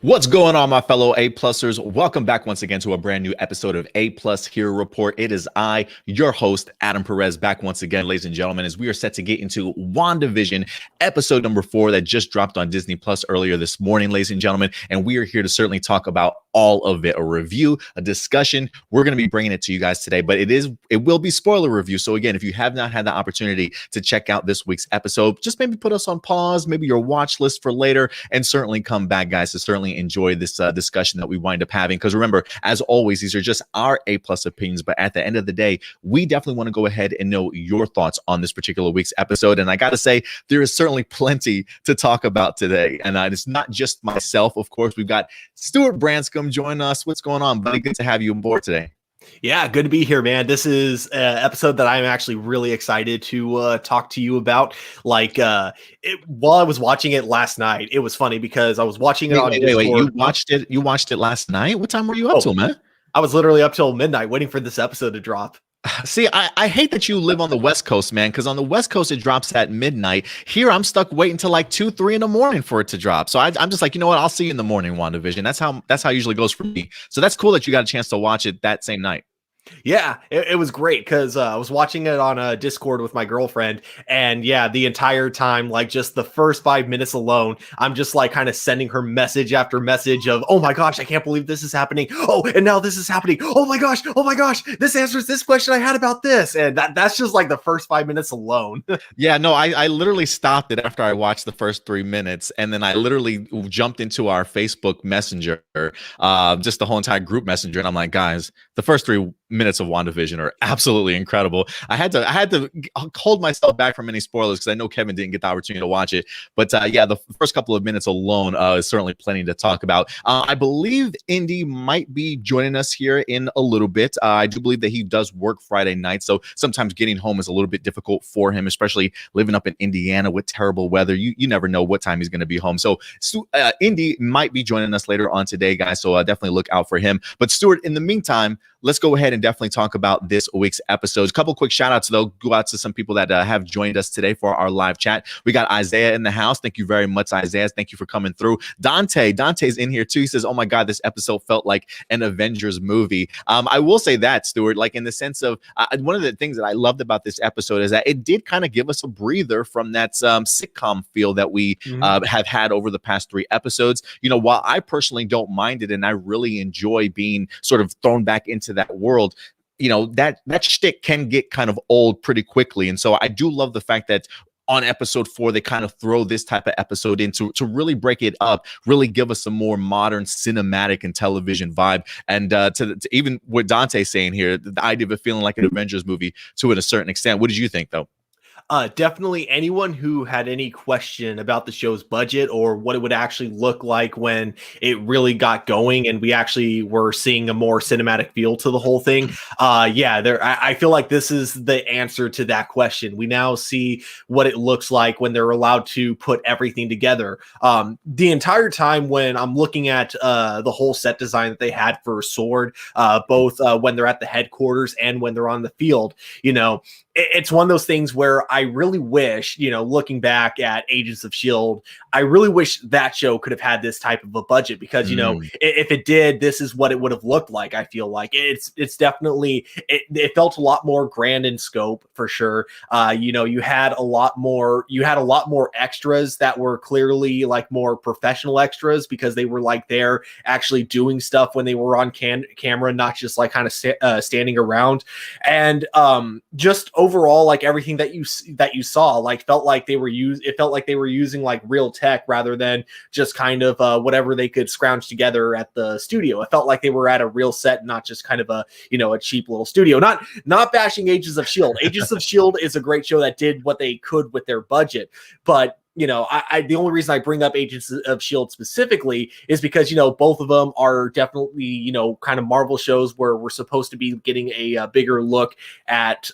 What's going on, my fellow A-Plusers? Welcome back once again to a brand new episode of A-Plus Hero Report. It is I, your host, Adam Perez, back once again, ladies and gentlemen, as we are set to get into WandaVision, episode number 4 that just dropped on Disney Plus earlier this morning, ladies and gentlemen. And we are here to certainly talk about all of it, a review, a discussion. We're going to be bringing it to you guys today, but it will be spoiler review. So again, if you have not had the opportunity to check out this week's episode, just maybe put us on pause, maybe your watch list for later, and certainly come back, guys, to certainly enjoy this discussion that we wind up having. Because remember, as always, these are just our A-plus opinions, but at the end of the day, we definitely want to go ahead and know your thoughts on this particular week's episode. And I got to say, there is certainly plenty to talk about today. And it's not just myself, of course. We've got Stuart Branscombe join us. What's going on, buddy? Good to have you on board today. Yeah, good to be here, man. This is an episode that I'm actually really excited to talk to you about. While I was watching it last night, it was funny because I was watching it on Discord. Wait, you watched it last night? What time were you up till, man? I was literally up till midnight waiting for this episode to drop. See, I hate that you live on the West Coast, man, because on the West Coast, it drops at midnight. Here, I'm stuck waiting till like 2, 3 in the morning for it to drop. So I'm just like, you know what? I'll see you in the morning, WandaVision. That's how it usually goes for me. So that's cool that you got a chance to watch it that same night. Yeah, it was great because I was watching it on a Discord with my girlfriend, and yeah, the entire time, like just the first 5 minutes alone, I'm just like kind of sending her message after message of, oh my gosh, I can't believe this is happening. Oh, and now this is happening. Oh my gosh, this answers this question I had about this, and that's just like the first 5 minutes alone. Yeah, no, I literally stopped it after I watched the first 3 minutes, and then I literally jumped into our Facebook Messenger, just the whole entire group messenger, and I'm like, guys, the first 3 minutes of WandaVision are absolutely incredible. I had to hold myself back from any spoilers because I know Kevin didn't get the opportunity to watch it. But yeah, the first couple of minutes alone is certainly plenty to talk about. I believe Indy might be joining us here in a little bit. I do believe that he does work Friday night, so sometimes getting home is a little bit difficult for him, especially living up in Indiana with terrible weather. You never know what time he's going to be home. So Indy might be joining us later on today, guys, so definitely look out for him. But Stuart, in the meantime, let's go ahead and definitely talk about this week's episodes. A couple quick shout outs, though. Go out to some people that have joined us today for our live chat. We got Isaiah in the house. Thank you very much, Isaiah. Thank you for coming through. Dante's in here too. He says, oh my God, this episode felt like an Avengers movie. I will say that, Stuart, like in the sense of one of the things that I loved about this episode is that it did kind of give us a breather from that sitcom feel that we have had over the past 3 episodes. You know, while I personally don't mind it and I really enjoy being sort of thrown back into that world, you know, that shtick can get kind of old pretty quickly. And so I do love the fact that on episode 4, they kind of throw this type of episode in to really break it up, really give us a more modern cinematic and television vibe. And to even what Dante's saying here, the idea of it feeling like an Avengers movie to a certain extent. What did you think, though? Definitely anyone who had any question about the show's budget or what it would actually look like when it really got going and we actually were seeing a more cinematic feel to the whole thing. I feel like this is the answer to that question. We now see what it looks like when they're allowed to put everything together. The entire time when I'm looking at the whole set design that they had for S.W.O.R.D, both when they're at the headquarters and when they're on the field, you know, it's one of those things where I really wish, you know, looking back at Agents of S.W.O.R.D, I really wish that show could have had this type of a budget because, you know, if it did, this is what it would have looked like. I feel like it's definitely, it felt a lot more grand in scope for sure. You know, you had a lot more extras that were clearly like more professional extras because they were like there actually doing stuff when they were on camera, not just like kind of standing around. And just overall, like everything that you saw, like felt like they were using like real tech rather than just kind of whatever they could scrounge together at the studio. It felt like they were at a real set, not just kind of a cheap little studio. Not bashing Agents of S.W.O.R.D. Agents of S.W.O.R.D is a great show that did what they could with their budget, but you know, the only reason I bring up Agents of S.W.O.R.D specifically is because, you know, both of them are definitely, you know, kind of Marvel shows where we're supposed to be getting a bigger look at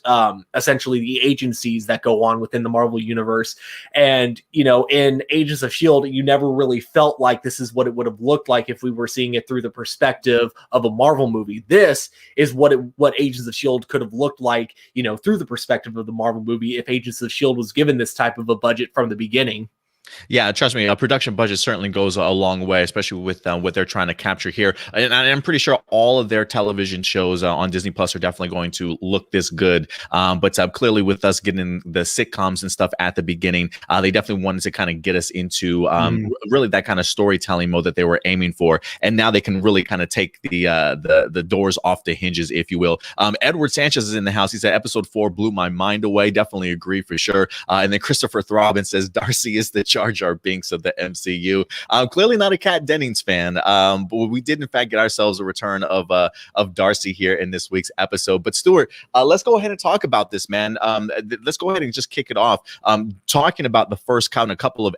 essentially the agencies that go on within the Marvel universe. And, you know, in Agents of S.W.O.R.D, you never really felt like this is what it would have looked like if we were seeing it through the perspective of a Marvel movie. This is what Agents of S.W.O.R.D could have looked like, you know, through the perspective of the Marvel movie if Agents of S.W.O.R.D was given this type of a budget from the beginning. Yeah, trust me, a production budget certainly goes a long way, especially with what they're trying to capture here. And I'm pretty sure all of their television shows on Disney Plus are definitely going to look this good. But clearly, with us getting the sitcoms and stuff at the beginning, they definitely wanted to kind of get us into really that kind of storytelling mode that they were aiming for. And now they can really kind of take the doors off the hinges, if you will. Edward Sanchez is in the house. He said episode 4 blew my mind away. Definitely agree for sure. And then Christopher Throbbin says Darcy is the Jar Jar Binks of the MCU. Clearly not a Kat Dennings fan, but we did in fact get ourselves a return of Darcy here in this week's episode. But Stuart, let's go ahead and talk about this, man. Let's go ahead and just kick it off. Talking about the first kind of couple of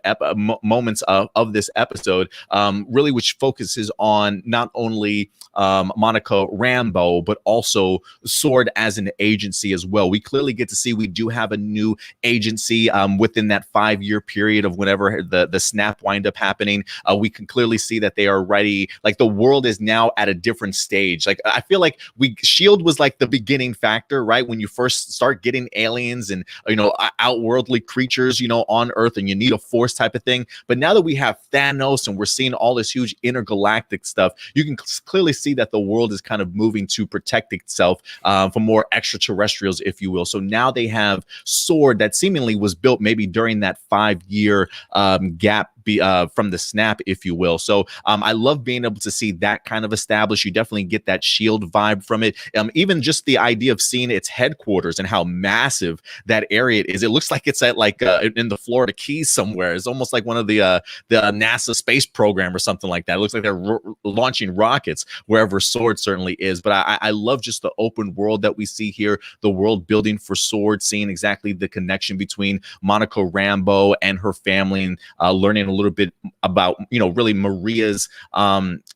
moments of this episode, really, which focuses on not only Monica Rambeau, but also S.W.O.R.D as an agency as well. We clearly get to see we do have a new agency within that 5-year period of whenever the snap wind up happening. We can clearly see that they are ready. Like the world is now at a different stage. Like I feel like S.H.I.E.L.D. was like the beginning factor, right? When you first start getting aliens and outworldly creatures, on Earth, and you need a force type of thing. But now that we have Thanos and we're seeing all this huge intergalactic stuff, you can clearly see that the world is kind of moving to protect itself from more extraterrestrials, if you will. So now they have S.W.O.R.D that seemingly was built maybe during that 5-year gap from the snap, if you will. So I love being able to see that kind of established. You definitely get that S.H.I.E.L.D vibe from it. Even just the idea of seeing its headquarters and how massive that area is. It looks like it's at in the Florida Keys somewhere. It's almost like one of the NASA space program or something like that. It looks like they're launching rockets wherever S.W.O.R.D certainly is. But I love just the open world that we see here, the world building for S.W.O.R.D, seeing exactly the connection between Monica Rambeau and her family, and learning a little bit about really Maria's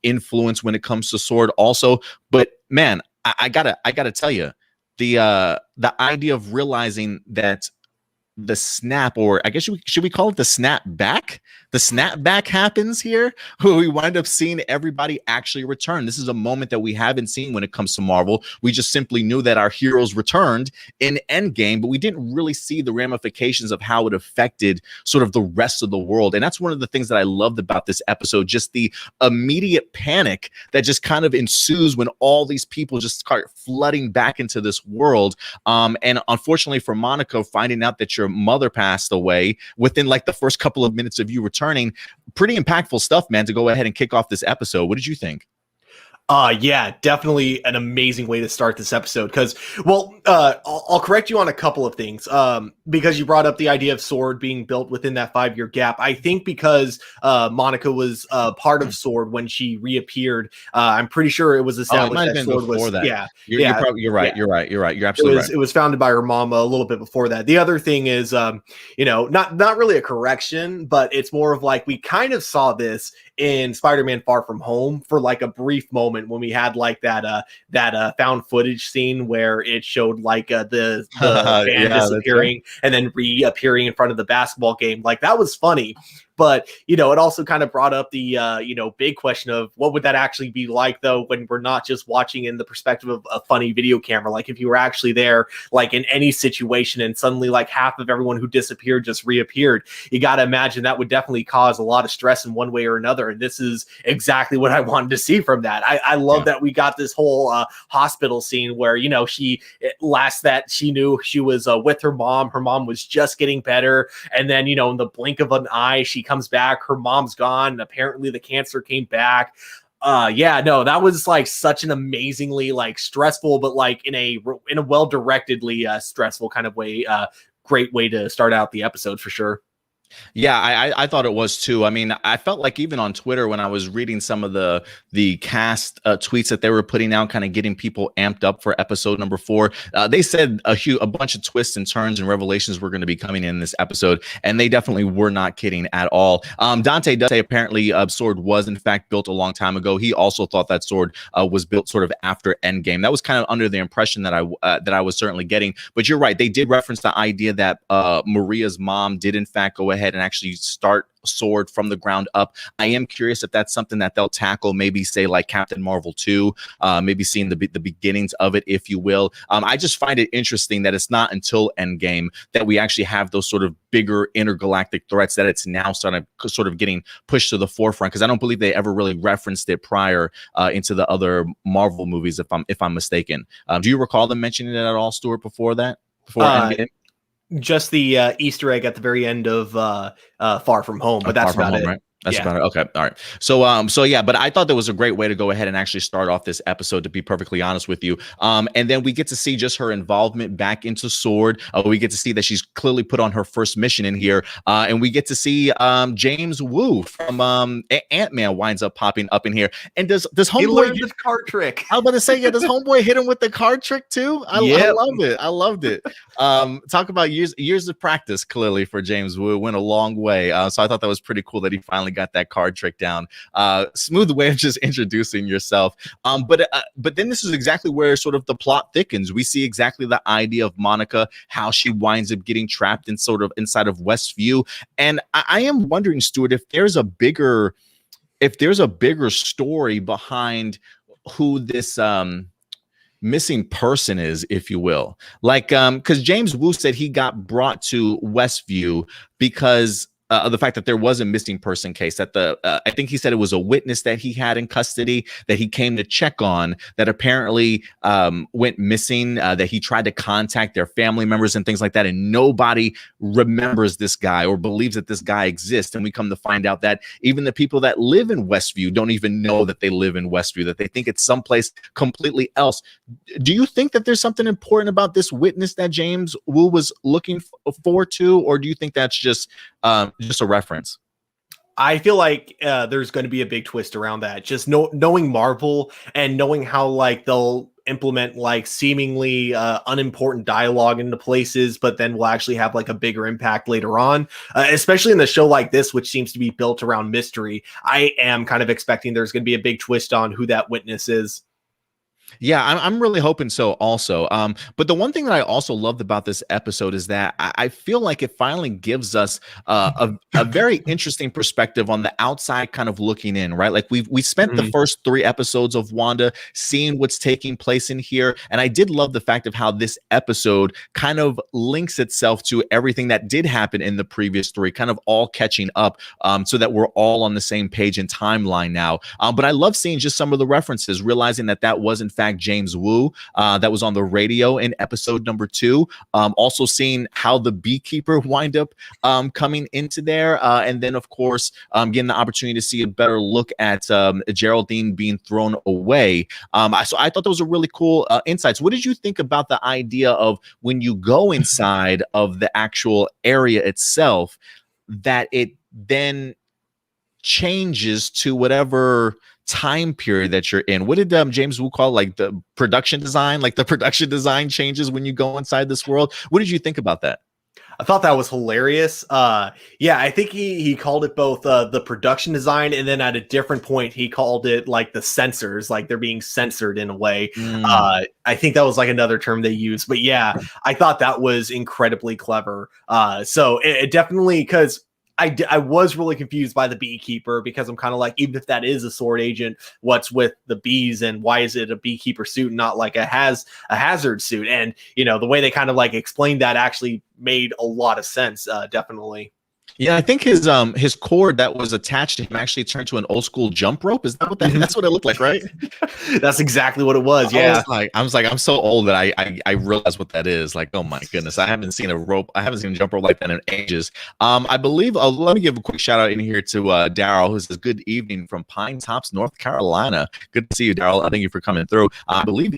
influence when it comes to S.W.O.R.D also. But man, I gotta tell you, the idea of realizing that the snap, or I guess should we call it the snap back? The snap back happens here, where we wind up seeing everybody actually return. This is a moment that we haven't seen when it comes to Marvel. We just simply knew that our heroes returned in Endgame, but we didn't really see the ramifications of how it affected sort of the rest of the world. And that's one of the things that I loved about this episode, just the immediate panic that just kind of ensues when all these people just start flooding back into this world. And unfortunately for Monica, finding out that your mother passed away within like the first couple of minutes of you returning, pretty impactful stuff, man, to go ahead and kick off this episode. What did you think? Yeah, definitely an amazing way to start this episode. Because, I'll correct you on a couple of things. Because you brought up the idea of S.W.O.R.D being built within that 5-year gap. I think because Monica was part of S.W.O.R D when she reappeared. I'm pretty sure it was established that S.W.O.R D was. That. Yeah, you're right. You're absolutely right. It was founded by her mom a little bit before that. The other thing is, not really a correction, but it's more of like we kind of saw this in Spider-Man Far From Home for like a brief moment when we had like that found footage scene where it showed like the van disappearing and then reappearing in front of the basketball game. Like that was funny. But, it also kind of brought up the, big question of what would that actually be like, though, when we're not just watching in the perspective of a funny video camera. Like if you were actually there, like in any situation, and suddenly like half of everyone who disappeared just reappeared, you got to imagine that would definitely cause a lot of stress in one way or another. And this is exactly what I wanted to see from that. I love that we got this whole hospital scene where, she knew she was with her mom. Her mom was just getting better. And then, in the blink of an eye, she comes back, her mom's gone, and apparently the cancer came back. That was like such an amazingly like stressful, but like in a well-directedly stressful kind of way. Great way to start out the episode for sure. Yeah, I thought it was too. I mean, I felt like even on Twitter when I was reading some of the cast tweets that they were putting out, kind of getting people amped up for episode number 4. They said a bunch of twists and turns and revelations were going to be coming in this episode, and they definitely were not kidding at all. Dante does say apparently S.W.O.R.D was in fact built a long time ago. He also thought that S.W.O.R.D was built sort of after Endgame. That was kind of under the impression that I was certainly getting. But you're right, they did reference the idea that Maria's mom did in fact go ahead ahead and actually start S.W.O.R.D from the ground up. I am curious if that's something that they'll tackle, maybe say like Captain Marvel 2, maybe seeing the beginnings of it, if you will. I just find it interesting that it's not until Endgame that we actually have those sort of bigger intergalactic threats, that it's now sort of getting pushed to the forefront, because I don't believe they ever really referenced it prior into the other Marvel movies, if I'm mistaken. Do you recall them mentioning it at all, Stuart, before Endgame? Just the Easter egg at the very end of Far From Home, but that's about it. Right? That's about it. Okay. All right. So yeah, but I thought that was a great way to go ahead and actually start off this episode, to be perfectly honest with you. And then we get to see just her involvement back into S.W.O.R.D. We get to see that she's clearly put on her first mission in here. And we get to see James Woo from Ant-Man winds up popping up in here. And does homeboy he learned his card trick? I was about to say, yeah, does homeboy hit him with the card trick too? I love it. I loved it. Talk about years of practice, clearly, for James Woo. Went a long way. So I thought that was pretty cool that he finally got that card trick down. Smooth way of just introducing yourself. But then this is exactly where sort of the plot thickens. We see exactly the idea of Monica, how she winds up getting trapped in sort of inside of Westview. And I am wondering, Stuart, if there's a bigger story behind who this missing person is, if you will. Like, because James Woo said he got brought to Westview because of the fact that there was a missing person case, that I think he said it was a witness that he had in custody that he came to check on, that apparently went missing, that he tried to contact their family members and things like that, and nobody remembers this guy or believes that this guy exists. And we come to find out that even the people that live in Westview don't even know that they live in Westview, that they think it's someplace completely else. Do you think that there's something important about this witness that James Woo was looking forward to, or do you think that's just a reference? I feel like there's going to be a big twist around that. Just knowing Marvel and knowing how like they'll implement like seemingly unimportant dialogue into places, but then will actually have like a bigger impact later on, especially in the show like this, which seems to be built around mystery. I am kind of expecting there's going to be a big twist on who that witness is. Yeah, I'm really hoping so also. But the one thing that I also loved about this episode is that I feel like it finally gives us a very interesting perspective on the outside, kind of looking in, right? Like we spent the first 3 episodes of Wanda seeing what's taking place in here. And I did love the fact of how this episode kind of links itself to everything that did happen in the previous 3, kind of all catching up, so that we're all on the same page and timeline now. But I love seeing just some of the references, realizing that was in fact James Woo that was on the radio in episode number 2. Also seeing how the beekeeper wind up coming into there, and then of course getting the opportunity to see a better look at Geraldine being thrown away. So I thought that was a really cool insights. What did you think about the idea of when you go inside of the actual area itself, that it then changes to whatever time period that you're in? What did James Woo call, like, the production design? Like, the production design changes when you go inside this world. What did you think about that? I thought that was hilarious. Yeah, I think he called it both the production design, and then at a different point he called it like the censors, like they're being censored in a way. I think that was like another term they used, but yeah, I thought that was incredibly clever. So it definitely, because I was really confused by the beekeeper, because I'm kind of like, even if that is a S.W.O.R.D agent, what's with the bees and why is it a beekeeper suit and not like a hazard suit? And you know, the way they kind of like explained that actually made a lot of sense. Definitely. Yeah, I think his cord that was attached to him actually turned to an old school jump rope. Is that what that's what it looked like, right? That's exactly what it was. Yeah. I was like, I'm so old that I realized what that is. Like, oh my goodness, I haven't seen a jump rope like that in ages. I believe, let me give a quick shout out in here to Daryl, who says good evening from Pine Tops, North Carolina. Good to see you, Daryl. Thank you for coming through. I believe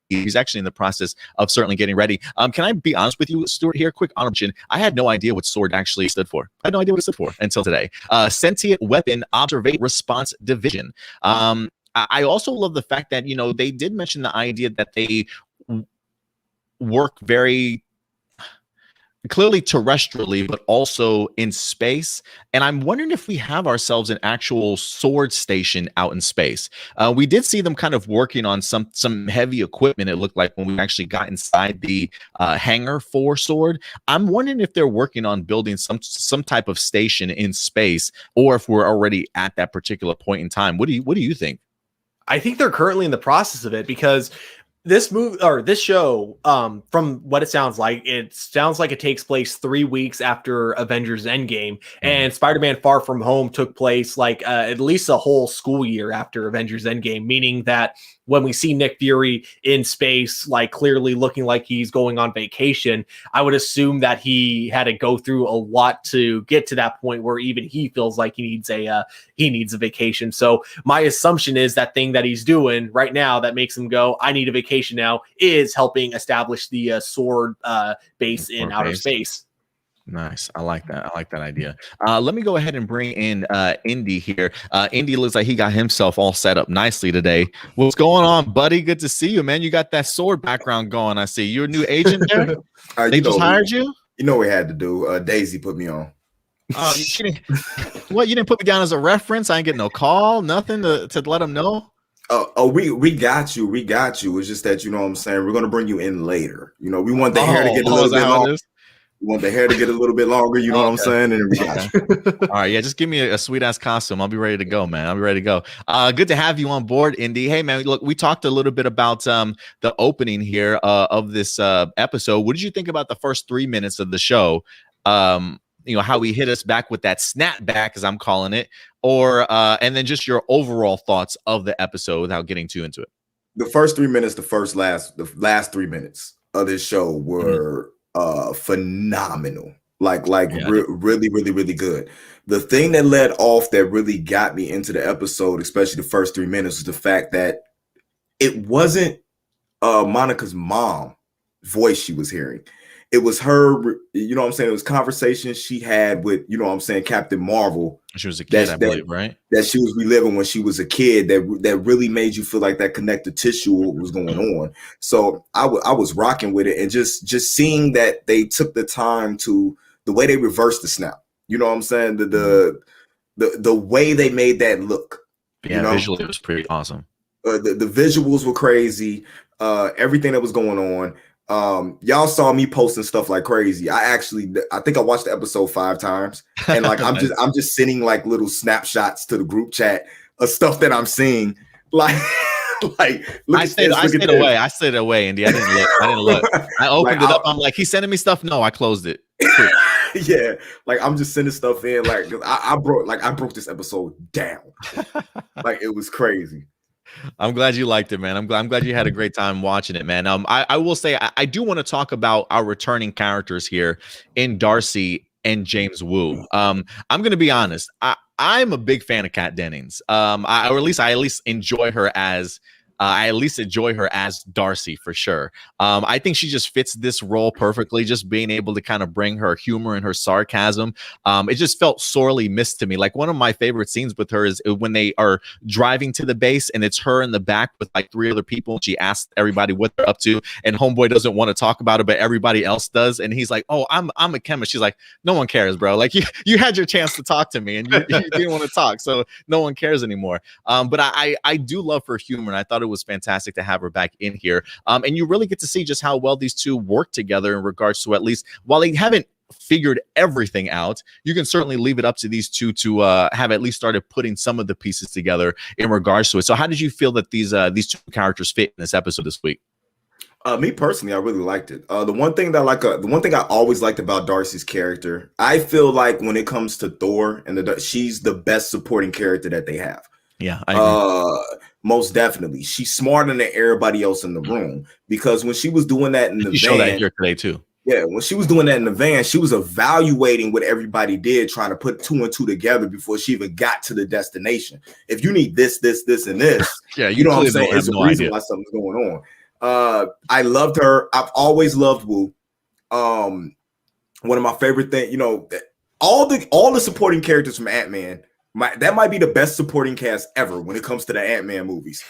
he's actually in the process of certainly getting ready. Can I be honest with you, Stuart, here? Quick honorable mention. I had no idea what S.W.O.R.D actually stood for. I had no idea what it stood for until today. Sentient Weapon Observation Response Division. I also love the fact that, you know, they did mention the idea that they work very clearly terrestrially, but also in space. And I'm wondering if we have ourselves an actual sword station out in space. We did see them kind of working on some heavy equipment. It looked like when we actually got inside the hangar for Sword. I'm wondering if they're working on building some type of station in space, or if we're already at that particular point in time. What do you think? I think they're currently in the process of it, because this movie or this show, from what it sounds like it takes place 3 weeks after Avengers Endgame, and Spider-Man Far From Home took place like at least a whole school year after Avengers Endgame, meaning that when we see Nick Fury in space, like clearly looking like he's going on vacation, I would assume that he had to go through a lot to get to that point where even he feels like he needs a vacation. So my assumption is that thing that he's doing right now that makes him go, I need a vacation now, is helping establish the S.W.O.R.D base in outer space. Nice. I like that. I like that idea. Let me go ahead and bring in Indy here. Indy looks like he got himself all set up nicely today. What's going on, buddy? Good to see you, man. You got that sword background going. I see. You're a new agent there? They just hired you? You know what we had to do. Daisy put me on. What? You didn't put me down as a reference? I ain't getting no call, nothing to let them know? We got you. We got you. It's just that, you know what I'm saying, we're going to bring you in later. You know, we want the hair to get a little bit longer. We want the hair to get a little bit longer, you know what I'm saying? And we got you. All right, yeah, just give me a sweet ass costume. I'll be ready to go, man. I'll be ready to go. Good to have you on board, Indy. Hey, man, look, we talked a little bit about the opening here of this episode. What did you think about the first 3 minutes of the show? You know, how he hit us back with that snapback, as I'm calling it, or and then just your overall thoughts of the episode without getting too into it. The first 3 minutes, the last 3 minutes of this show were phenomenal. Really, really, really good. The thing that led off that really got me into the episode, especially the first 3 minutes, was the fact that it wasn't Monica's mom voice she was hearing. It was her, you know what I'm saying? It was conversations she had with, you know what I'm saying, Captain Marvel. She was a kid, I believe, right? That she was reliving when she was a kid, that really made you feel like that connective tissue was going on. So I was rocking with it, and just seeing that they took the time to, the way they reversed the snap, you know what I'm saying? The way they made that look. Yeah, you know? Visually it was pretty awesome. The visuals were crazy. Everything that was going on. Y'all saw me posting stuff like crazy. I think I watched the episode 5 times, and like I'm just sending like little snapshots to the group chat of stuff that I'm seeing. Like I stayed away, Indy. I didn't look. I opened it up. I'm like, he's sending me stuff. No, I closed it. Yeah, like I'm just sending stuff in. Like I broke this episode down. Like it was crazy. I'm glad you liked it, man. I'm glad you had a great time watching it, man. I will say I do want to talk about our returning characters here in Darcy and James Woo. I'm going to be honest. I'm a big fan of Kat Dennings. I at least enjoy her as. I at least enjoy her as Darcy for sure. I think she just fits this role perfectly, just being able to kind of bring her humor and her sarcasm. It just felt sorely missed to me. Like one of my favorite scenes with her is when they are driving to the base and it's her in the back with like 3 other people. And she asks everybody what they're up to, and homeboy doesn't want to talk about it, but everybody else does. And he's like, "Oh, I'm a chemist." She's like, "No one cares, bro. Like you had your chance to talk to me and you didn't want to talk, so no one cares anymore." But I do love her humor, and I thought it was fantastic to have her back in here. And you really get to see just how well these two work together in regards to, at least while they haven't figured everything out, you can certainly leave it up to these two to have at least started putting some of the pieces together in regards to it. So how did you feel that these two characters fit in this episode this week? Me personally, I really liked it. The one thing I always liked about Darcy's character, I feel like when it comes to Thor and she's the best supporting character that they have. Yeah, I agree. Most definitely. She's smarter than everybody else in the room, because when she was doing that in the van, showed that here today too. Yeah, when she was doing that in the van, she was evaluating what everybody did, trying to put 2 and 2 together before she even got to the destination. If you need this, and this, yeah, you know what I'm saying? It's a reason why something's going on. I loved her. I've always loved Woo. One of my favorite things, you know, all the supporting characters from Ant-Man. That might be the best supporting cast ever when it comes to the Ant-Man movies.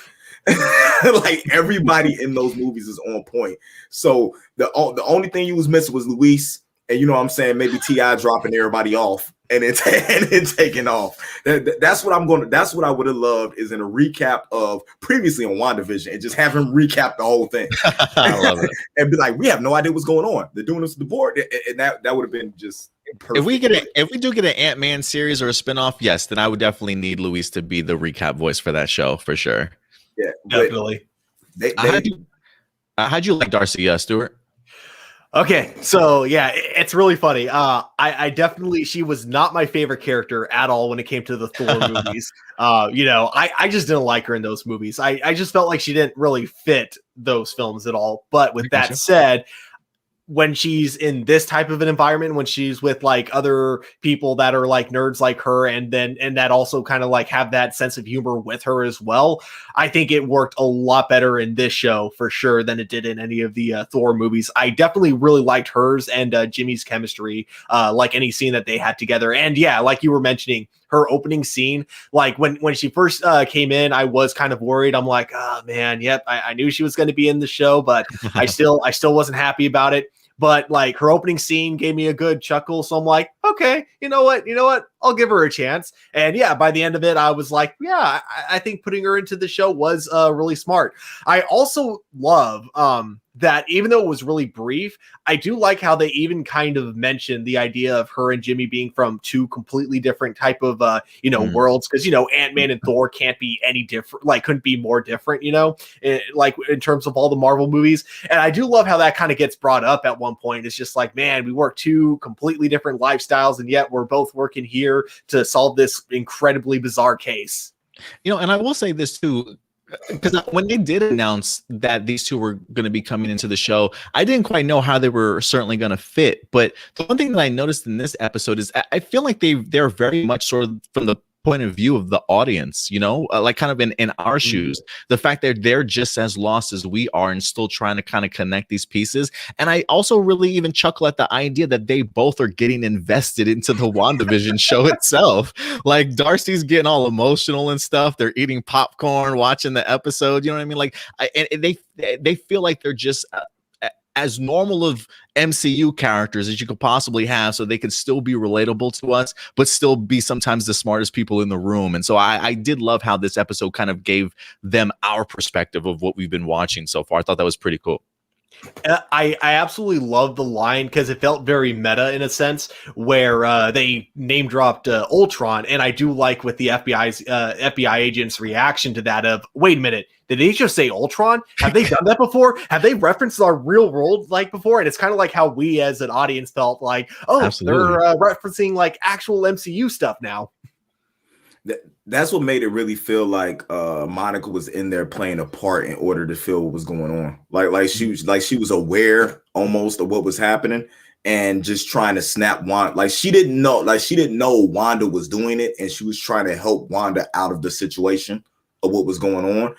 Like everybody in those movies is on point. So the only thing you was missing was Luis and you know what I'm saying, maybe T.I. dropping everybody off and then taking off. That's what I would have loved, is in a recap of previously on WandaVision, and just have him recap the whole thing. I love it. And be like, we have no idea what's going on. They're doing this to the board, and that would have been just perfect. If we do get an Ant-Man series or a spinoff, yes, then I would definitely need Luis to be the recap voice for that show for sure. Yeah, definitely. How'd you like Darcy, Stewart? Okay, so yeah, it's really funny. I definitely, she was not my favorite character at all when it came to the Thor movies. I just didn't like her in those movies. I just felt like she didn't really fit those films at all. But with that said, when she's in this type of an environment, when she's with like other people that are like nerds like her, and that also kind of like have that sense of humor with her as well, I think it worked a lot better in this show for sure than it did in any of the Thor movies. I definitely really liked hers and Jimmy's chemistry, like any scene that they had together. And yeah, like you were mentioning, her opening scene, like when she first came in, I was kind of worried. I'm like, oh man, yep, I knew she was going to be in the show, but I still wasn't happy about it. But like her opening scene gave me a good chuckle, so I'm like, okay, you know what, I'll give her a chance. And yeah, by the end of it, I was like, yeah, I think putting her into the show was really smart. I also love that even though it was really brief, I do like how they even kind of mentioned the idea of her and Jimmy being from two completely different type of worlds, because Ant-Man and Thor can't be any different, like couldn't be more different, like in terms of all the Marvel movies. And I do love how that kind of gets brought up at one point. It's just like, man, we work two completely different lifestyles, and yet we're both working here to solve this incredibly bizarre case. And I will say this too, because when they did announce that these two were going to be coming into the show, I didn't quite know how they were certainly going to fit. But the one thing that I noticed in this episode is I feel like they're very much sort of from the point of view of the audience, like kind of in our shoes. The fact that they're just as lost as we are and still trying to kind of connect these pieces. And I also really even chuckle at the idea that they both are getting invested into the WandaVision show itself. Like Darcy's getting all emotional and stuff. They're eating popcorn, watching the episode. You know what I mean? Like, and they feel like they're just as normal of MCU characters as you could possibly have, so they could still be relatable to us, but still be sometimes the smartest people in the room. And so I did love how this episode kind of gave them our perspective of what we've been watching so far. I thought that was pretty cool. I absolutely love the line, because it felt very meta in a sense, where they name dropped Ultron, and I do like with the FBI agent's reaction to that of, wait a minute, did they just say Ultron? Have they done that before? Have they referenced our real world like before? And it's kind of like how we as an audience felt like, oh, absolutely, they're referencing like actual MCU stuff now. That's what made it really feel like Monica was in there playing a part in order to feel what was going on. Like she was aware almost of what was happening and just trying to snap Wanda. Like she didn't know Wanda was doing it, and she was trying to help Wanda out of the situation of what was going on.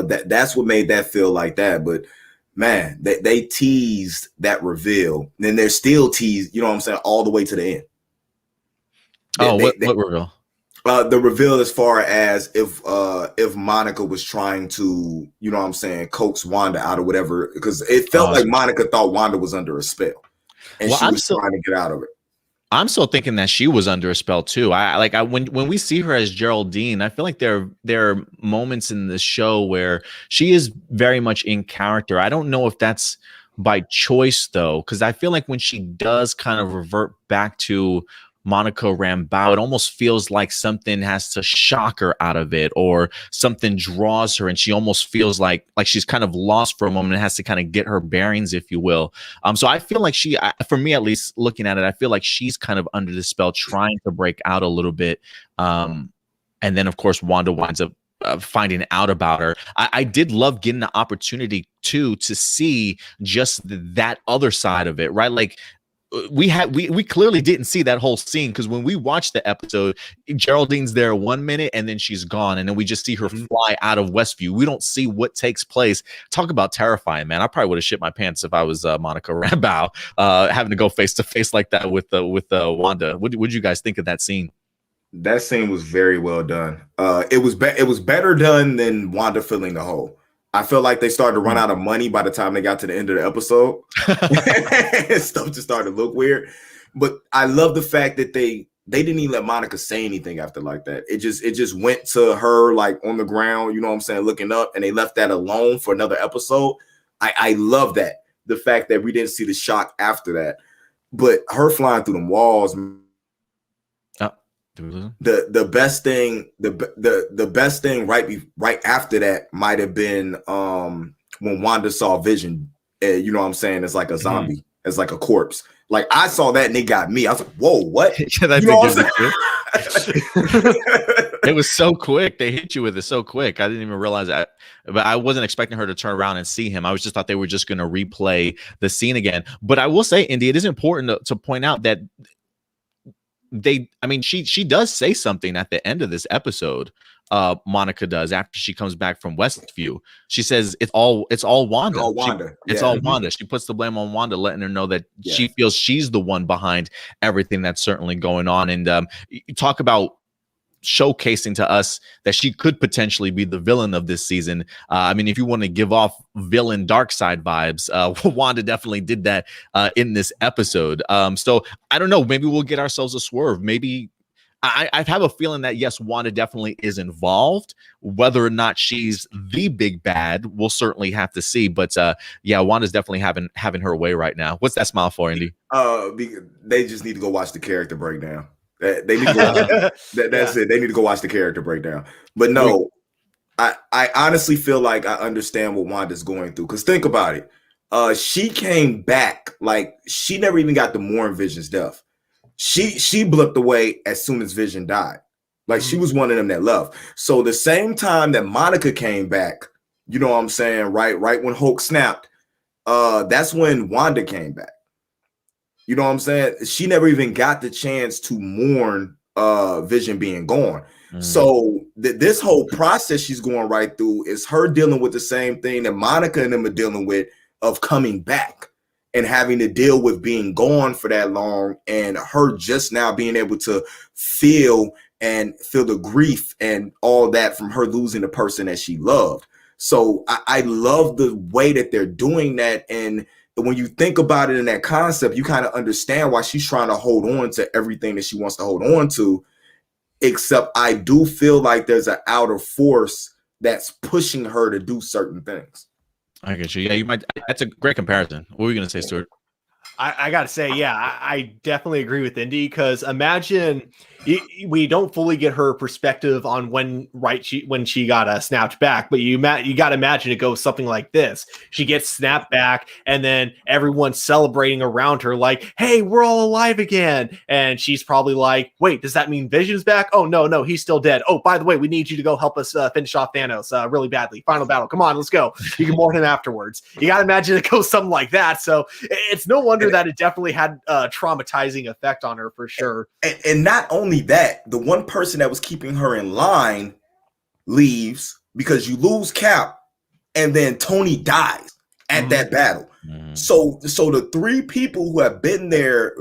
That's what made that feel like that. But man, they teased that reveal, then they're still teased, you know what I'm saying, all the way to the end. What reveal? The reveal as far as if Monica was trying to, you know what I'm saying, coax Wanda out of whatever, because it felt like Monica thought Wanda was under a spell, and she was trying to get out of it. I'm still thinking that she was under a spell too. When we see her as Geraldine, I feel like there are moments in the show where she is very much in character. I don't know if that's by choice though, because I feel like when she does kind of revert back to Monica Rambeau, it almost feels like something has to shock her out of it, or something draws her, and she almost feels like she's kind of lost for a moment and has to kind of get her bearings, if you will. So I feel like for me at least, looking at it, I feel like she's kind of under the spell, trying to break out a little bit. And then of course Wanda winds up finding out about her. I did love getting the opportunity to see just that other side of it, right? Like, we clearly didn't see that whole scene, because when we watched the episode, Geraldine's there 1 minute and then she's gone, and then we just see her fly out of Westview. We don't see what takes place. Talk about terrifying, man. I probably would have shit my pants if I was Monica Rambeau, having to go face to face like that with Wanda. What did you guys think of that scene? That scene was very well done. It was better done than Wanda filling the hole. I feel like they started to run out of money by the time they got to the end of the episode. Stuff just started to look weird. But I love the fact that they didn't even let Monica say anything after like that. It just went to her like on the ground, you know what I'm saying, looking up, and they left that alone for another episode. I love that. The fact that we didn't see the shock after that. But her flying through them walls. The best thing, the best thing right after that might have been when Wanda saw Vision. You know what I'm saying? It's like a zombie. It's like a corpse. Like I saw that and it got me. I was like, "Whoa, what?" Yeah, that you know what it was so quick. They hit you with it so quick. I didn't even realize that. But I wasn't expecting her to turn around and see him. I was just thought they were just going to replay the scene again. But I will say, Indy, it is important to point out that she does say something at the end of this episode. Monica does after she comes back from Westview. She says it's all Wanda. It's all Wanda. She puts the blame on Wanda, letting her know that she feels she's the one behind everything that's certainly going on. And you talk about showcasing to us that she could potentially be the villain of this season. If you want to give off villain dark side vibes, Wanda definitely did that in this episode. So I don't know, maybe we'll get ourselves a swerve. Maybe I have a feeling that yes, Wanda definitely is involved. Whether or not she's the big bad, we'll certainly have to see. But Wanda's definitely having her way right now. What's that smile for, Indy? They just need to go watch the character breakdown. They need to go watch, that's it. They need to go watch the character breakdown. But no, I honestly feel like I understand what Wanda's going through. Because think about it. She came back like she never even got to mourn Vision's death. She blipped away as soon as Vision died. Like she was one of them that left. So the same time that Monica came back, you know what I'm saying, right when Hulk snapped, that's when Wanda came back. You know what I'm saying? She never even got the chance to mourn Vision being gone. So this whole process she's going right through is her dealing with the same thing that Monica and them are dealing with of coming back and having to deal with being gone for that long, and her just now being able to feel the grief and all that from her losing the person that she loved. So I love the way that they're doing that. And when you think about it in that concept, you kind of understand why she's trying to hold on to everything that she wants to hold on to. Except I do feel like there's an outer force that's pushing her to do certain things. I get you. Yeah, you might. That's a great comparison. What were you going to say, Stuart? I got to say, I definitely agree with Indy, because imagine we don't fully get her perspective on when she got snapped back, but you got to imagine it goes something like this. She gets snapped back, and then everyone's celebrating around her like, hey, we're all alive again. And she's probably like, wait, does that mean Vision's back? Oh, no, he's still dead. Oh, by the way, we need you to go help us finish off Thanos really badly. Final battle. Come on, let's go. You can mourn him afterwards. You got to imagine it goes something like that. So it's no wonder that it definitely had a traumatizing effect on her for sure. And not only that, the one person that was keeping her in line leaves because you lose Cap, and then Tony dies at that battle. So the three people who have been there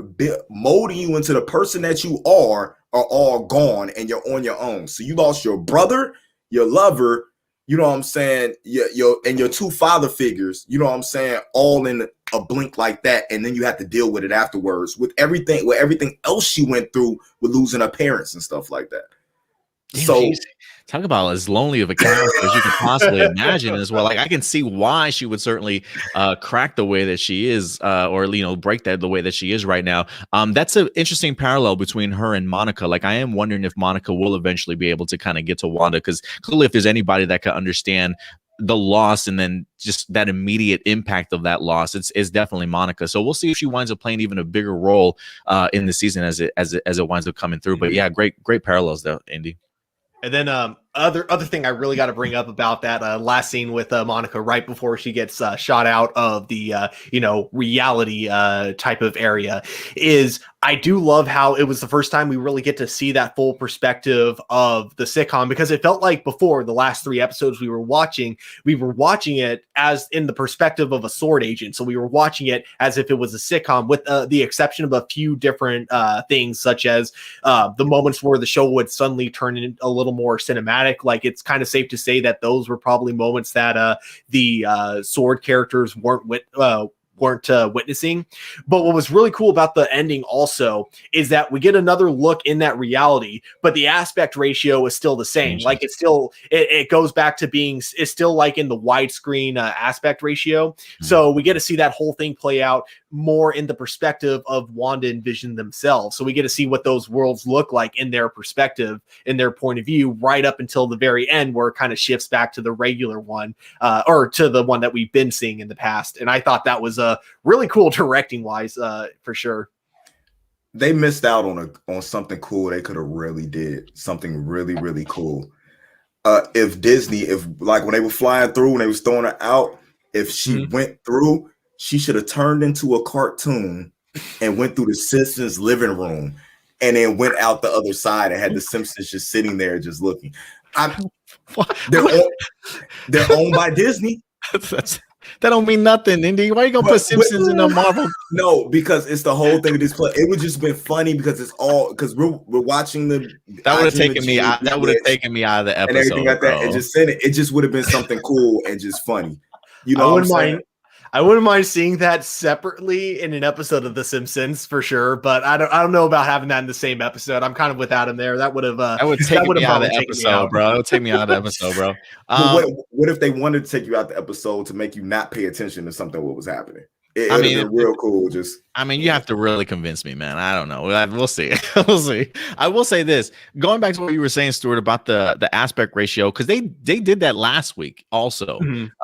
molding you into the person that you are all gone, and you're on your own. So you lost your brother, your lover, you know what I'm saying, your two father figures, you know what I'm saying, all in a blink like that, and then you have to deal with it afterwards with everything else she went through with losing her parents and stuff like that. Damn, so talk about as lonely of a character as you could possibly imagine as well. Like I can see why she would certainly crack the way that she is, or break that the way that she is right now. That's an interesting parallel between her and Monica. Like I am wondering if Monica will eventually be able to kind of get to Wanda, because clearly if there's anybody that can understand the loss and then just that immediate impact of that loss, it's definitely Monica. So we'll see if she winds up playing even a bigger role in the season as it winds up coming through. But yeah, great parallels though, Indy. And then other thing I really got to bring up about that last scene with Monica right before she gets shot out of the reality type of area is I do love how it was the first time we really get to see that full perspective of the sitcom, because it felt like before the last 3 episodes we were watching it as in the perspective of a S.W.O.R.D agent. So we were watching it as if it was a sitcom, with the exception of a few different things, such as the moments where the show would suddenly turn in a little more cinematic cinematic, like it's kind of safe to say that those were probably moments that the S.W.O.R.D characters weren't witnessing. But what was really cool about the ending also is that we get another look in that reality, but the aspect ratio is still the same. Like it's still, it goes back to being, it's still like in the widescreen aspect ratio. So we get to see that whole thing play out more in the perspective of Wanda and Vision themselves. So we get to see what those worlds look like in their perspective, in their point of view, right up until the very end, where it kind of shifts back to the regular one, or to the one that we've been seeing in the past. And I thought that was really cool directing wise, for sure. They missed out on something cool. They could have really did something really, really cool. If Disney, if like when they were flying through and they was throwing her out, if she went through, she should have turned into a cartoon and went through the Simpsons living room and then went out the other side and had the Simpsons just sitting there just looking. They're owned by Disney. That don't mean nothing, Indy. Why are you gonna put Simpsons in a Marvel? No, because it's the whole thing of this play. It would just been funny because it's all because we're watching the. That would have taken me out. That would have taken me out of the episode. And everything like that, and just said it. It just would have been something cool and just funny. You know, I wouldn't mind seeing that separately in an episode of The Simpsons for sure, but I don't know about having that in the same episode. I'm kind of with Adam there. That would take me out of the episode, bro. It would take me out of the episode, bro. What if they wanted to take you out the episode to make you not pay attention to something what was happening? I mean, real cool. You have to really convince me, man. I don't know. We'll see. We'll see. I will say this, going back to what you were saying, Stuart, about the aspect ratio, because they did that last week also,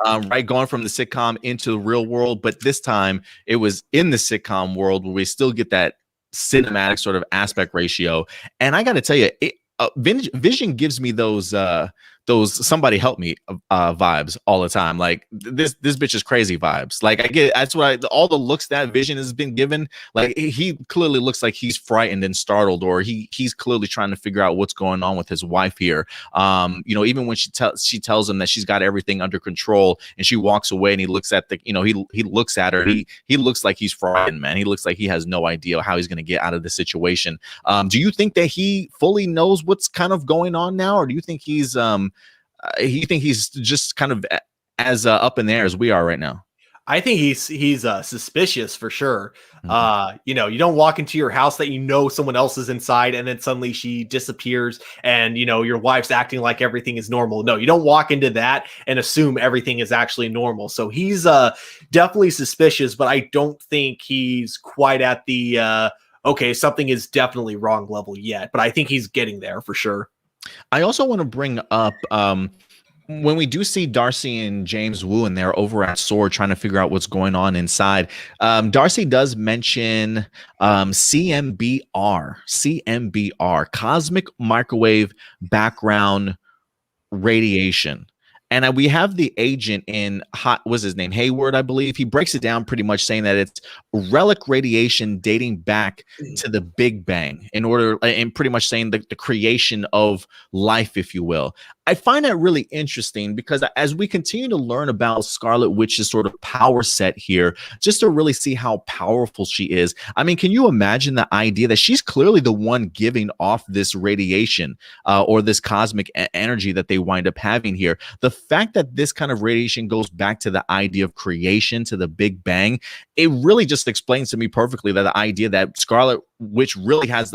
right? Going from the sitcom into the real world, but this time it was in the sitcom world where we still get that cinematic sort of aspect ratio. And I got to tell you, Vision gives me those somebody help me vibes all the time. Like this bitch is crazy vibes. Like I get, that's what all the looks that Vision has been given. Like he clearly looks like he's frightened and startled, or he's clearly trying to figure out what's going on with his wife here. Even when she tells him that she's got everything under control and she walks away and he looks at he looks at her. He looks like he's frightened, man. He looks like he has no idea how he's going to get out of the situation. Do you think that he fully knows what's kind of going on now, or do you think he's just kind of as up in the air as we are right now? I think he's suspicious for sure. You don't walk into your house that someone else is inside and then suddenly she disappears and your wife's acting like everything is normal. No, you don't walk into that and assume everything is actually normal. So he's definitely suspicious, but I don't think he's quite at the okay, something is definitely wrong level yet, but I think he's getting there for sure. I also want to bring up when we do see Darcy and James Woo and they're over at S.W.O.R.D trying to figure out what's going on inside. Darcy does mention CMBR, cosmic microwave background radiation. And we have the agent in what's his name? Hayward, I believe. He breaks it down pretty much saying that it's relic radiation dating back to the Big Bang and pretty much saying the creation of life, if you will. I find that really interesting because as we continue to learn about Scarlet Witch's sort of power set here, just to really see how powerful she is. I mean, can you imagine the idea that she's clearly the one giving off this radiation or this cosmic energy that they wind up having here? The fact that this kind of radiation goes back to the idea of creation, to the Big Bang, it really just explains to me perfectly that the idea that Scarlet Witch really has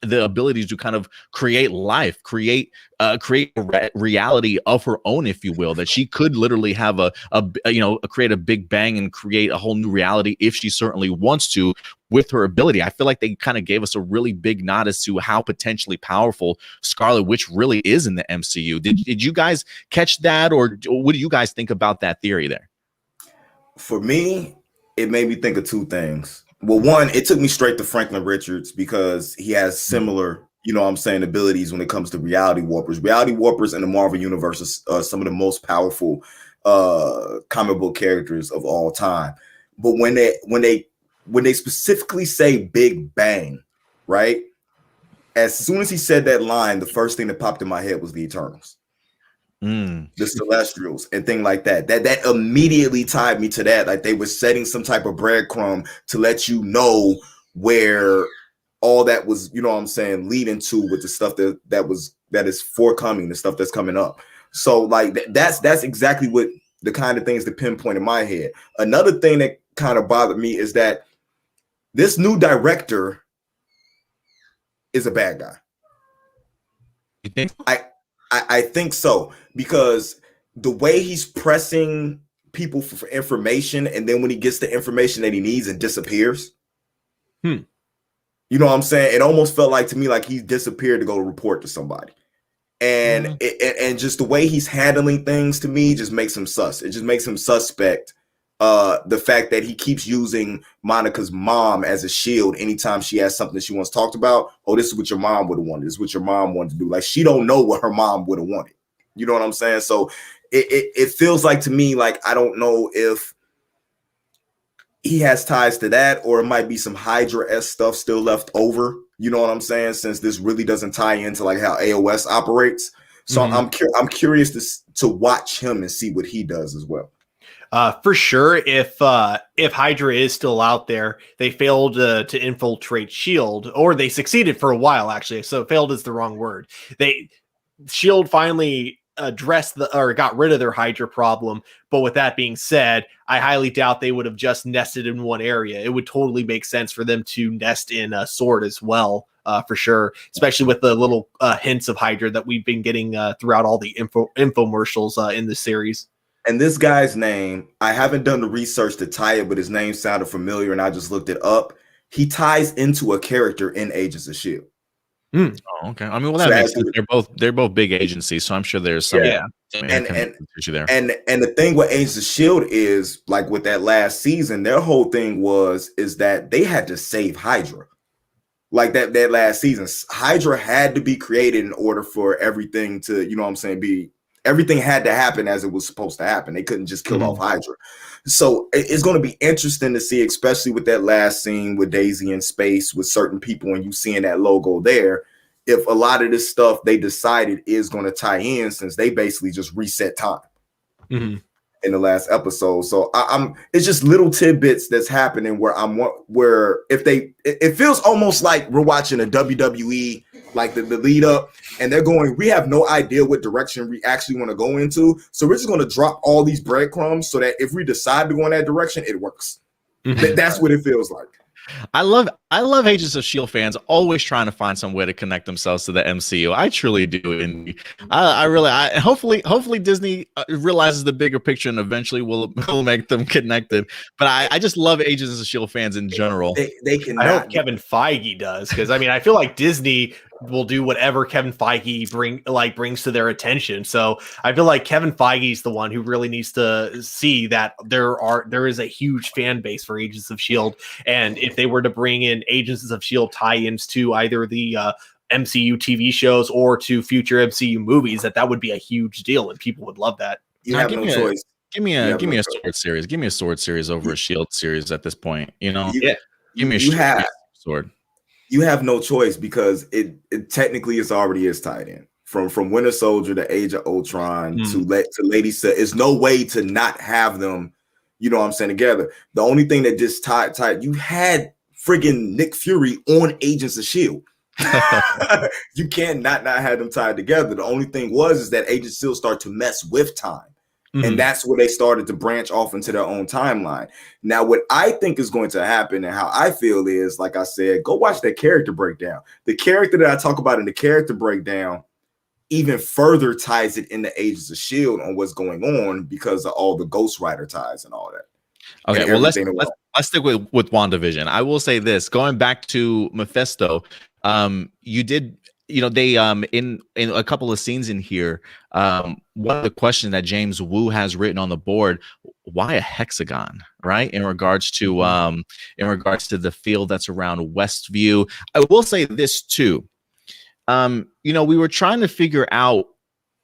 the ability to kind of create life, create a reality of her own, if you will, that she could literally have create a Big Bang and create a whole new reality if she certainly wants to with her ability. I feel like they kind of gave us a really big nod as to how potentially powerful Scarlet Witch really is in the MCU. Did you guys catch that, or what do you guys think about that theory there? For me, it made me think of two things. Well, one, it took me straight to Franklin Richards because he has similar, abilities when it comes to reality warpers. Reality warpers in the Marvel universe are some of the most powerful comic book characters of all time. But when they specifically say Big Bang, right? As soon as he said that line, the first thing that popped in my head was the Eternals. The Celestials and thing like that. That immediately tied me to that. Like they were setting some type of breadcrumb to let you know where all that was, leading to with the stuff that was that is forthcoming, the stuff that's coming up. So like that's exactly what the kind of things to pinpoint in my head. Another thing that kind of bothered me is that this new director is a bad guy. You think? I think so, because the way he's pressing people for information, and then when he gets the information that he needs, it disappears. You know what I'm saying? It almost felt like to me like he disappeared to go report to somebody. And and just the way he's handling things to me just makes him sus. It just makes him suspect. The fact that he keeps using Monica's mom as a shield anytime she has something that she wants talked about. Oh, this is what your mom would have wanted. This is what your mom wanted to do. Like, she don't know what her mom would have wanted. You know what I'm saying? So it feels like to me like I don't know if he has ties to that, or it might be some Hydra-esque stuff still left over. You know what I'm saying? Since this really doesn't tie into like how AOS operates. So I'm curious to watch him and see what he does as well. For sure, if Hydra is still out there, they failed to infiltrate S.W.O.R.D, or they succeeded for a while, actually. So failed is the wrong word. S.W.O.R.D finally addressed got rid of their Hydra problem. But with that being said, I highly doubt they would have just nested in one area. It would totally make sense for them to nest in S.W.O.R.D as well, for sure. Especially with the little hints of Hydra that we've been getting throughout all the infomercials in the series. And this guy's name, I haven't done the research to tie it, but his name sounded familiar, and I just looked it up. He ties into a character in Agents of S.H.I.E.L.D. Oh, okay. I mean, well, that makes sense. They're both big agencies, so I'm sure there's some issue there. And the thing with Agents of S.H.I.E.L.D. is, like with that last season, their whole thing is that they had to save Hydra. Like that last season, Hydra had to be created in order for everything to, you know what I'm saying, everything had to happen as it was supposed to happen. They couldn't just kill off Hydra. So it's going to be interesting to see, especially with that last scene with Daisy in space with certain people and you seeing that logo there, if a lot of this stuff they decided is going to tie in, since they basically just reset time in the last episode. So it's just little tidbits that's happening where it feels almost like we're watching a WWE, like the lead up, and they're going, we have no idea what direction we actually want to go into. So we're just going to drop all these breadcrumbs so that if we decide to go in that direction, it works. That's what it feels like. I love Agents of S.H.I.E.L.D. fans always trying to find some way to connect themselves to the MCU. I truly do, and hopefully Disney realizes the bigger picture and eventually will make them connected. But I just love Agents of S.H.I.E.L.D. fans in general. They can. I hope Kevin Feige does, because I mean I feel like Disney will do whatever Kevin Feige brings to their attention. So I feel like Kevin Feige's the one who really needs to see that there is a huge fan base for Agents of S.H.I.E.L.D. And if they were to bring in Agents of S.H.I.E.L.D. tie-ins to either the MCU TV shows or to future MCU movies, that would be a huge deal and people would love that. You have no choice. Give me a S.W.O.R.D series. Give me a S.W.O.R.D series over a S.H.I.E.L.D. series at this point. You know, give me a S.W.O.R.D. You have no choice, because it technically already is tied in from Winter Soldier to Age of Ultron to Lady Sif. There's no way to not have them, you know what I'm saying, together. The only thing that just tied, you had friggin' Nick Fury on Agents of S.H.I.E.L.D. You can't not have them tied together. The only thing is that Agents still start to mess with time. And that's where they started to branch off into their own timeline. Now, what I think is going to happen and how I feel is, like I said, go watch that character breakdown. The character that I talk about in the character breakdown even further ties it into Agents of S.H.I.E.L.D. on what's going on because of all the Ghost Rider ties and all that. Okay, well, let's stick with WandaVision. I will say this, going back to Mephisto, you did... You know, they in a couple of scenes in here, one of the questions that James Woo has written on the board, why a hexagon, right? In regards to the field that's around Westview. I will say this too. You know, we were trying to figure out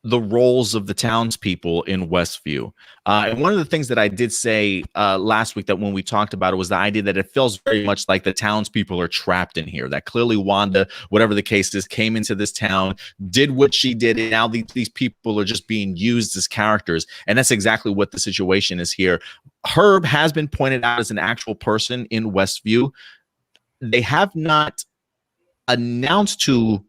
the roles of the townspeople in Westview. And one of the things that I did say last week, that when we talked about it, was the idea that it feels very much like the townspeople are trapped in here, that clearly Wanda, whatever the case is, came into this town, did what she did, and now these people are just being used as characters. And that's exactly what the situation is here. Herb has been pointed out as an actual person in Westview. They have not announced who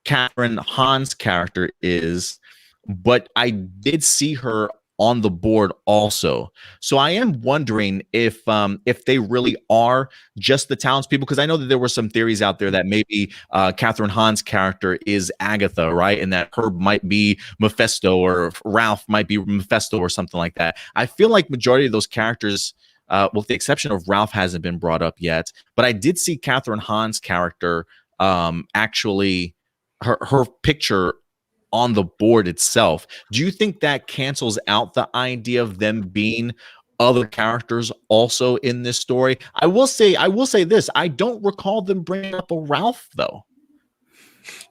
Catherine Hahn's character is, but I did see her on the board also. So I am wondering if they really are just the townspeople, because I know that there were some theories out there that maybe Catherine Hahn's character is Agatha, right? And that Herb might be Mephisto, or Ralph might be Mephisto, or something like that. I feel like majority of those characters, with the exception of Ralph, hasn't been brought up yet. But I did see Catherine Hahn's character actually, her picture on the board itself. Do you think that cancels out the idea of them being other characters also in this story? I will say this: I don't recall them bringing up a Ralph though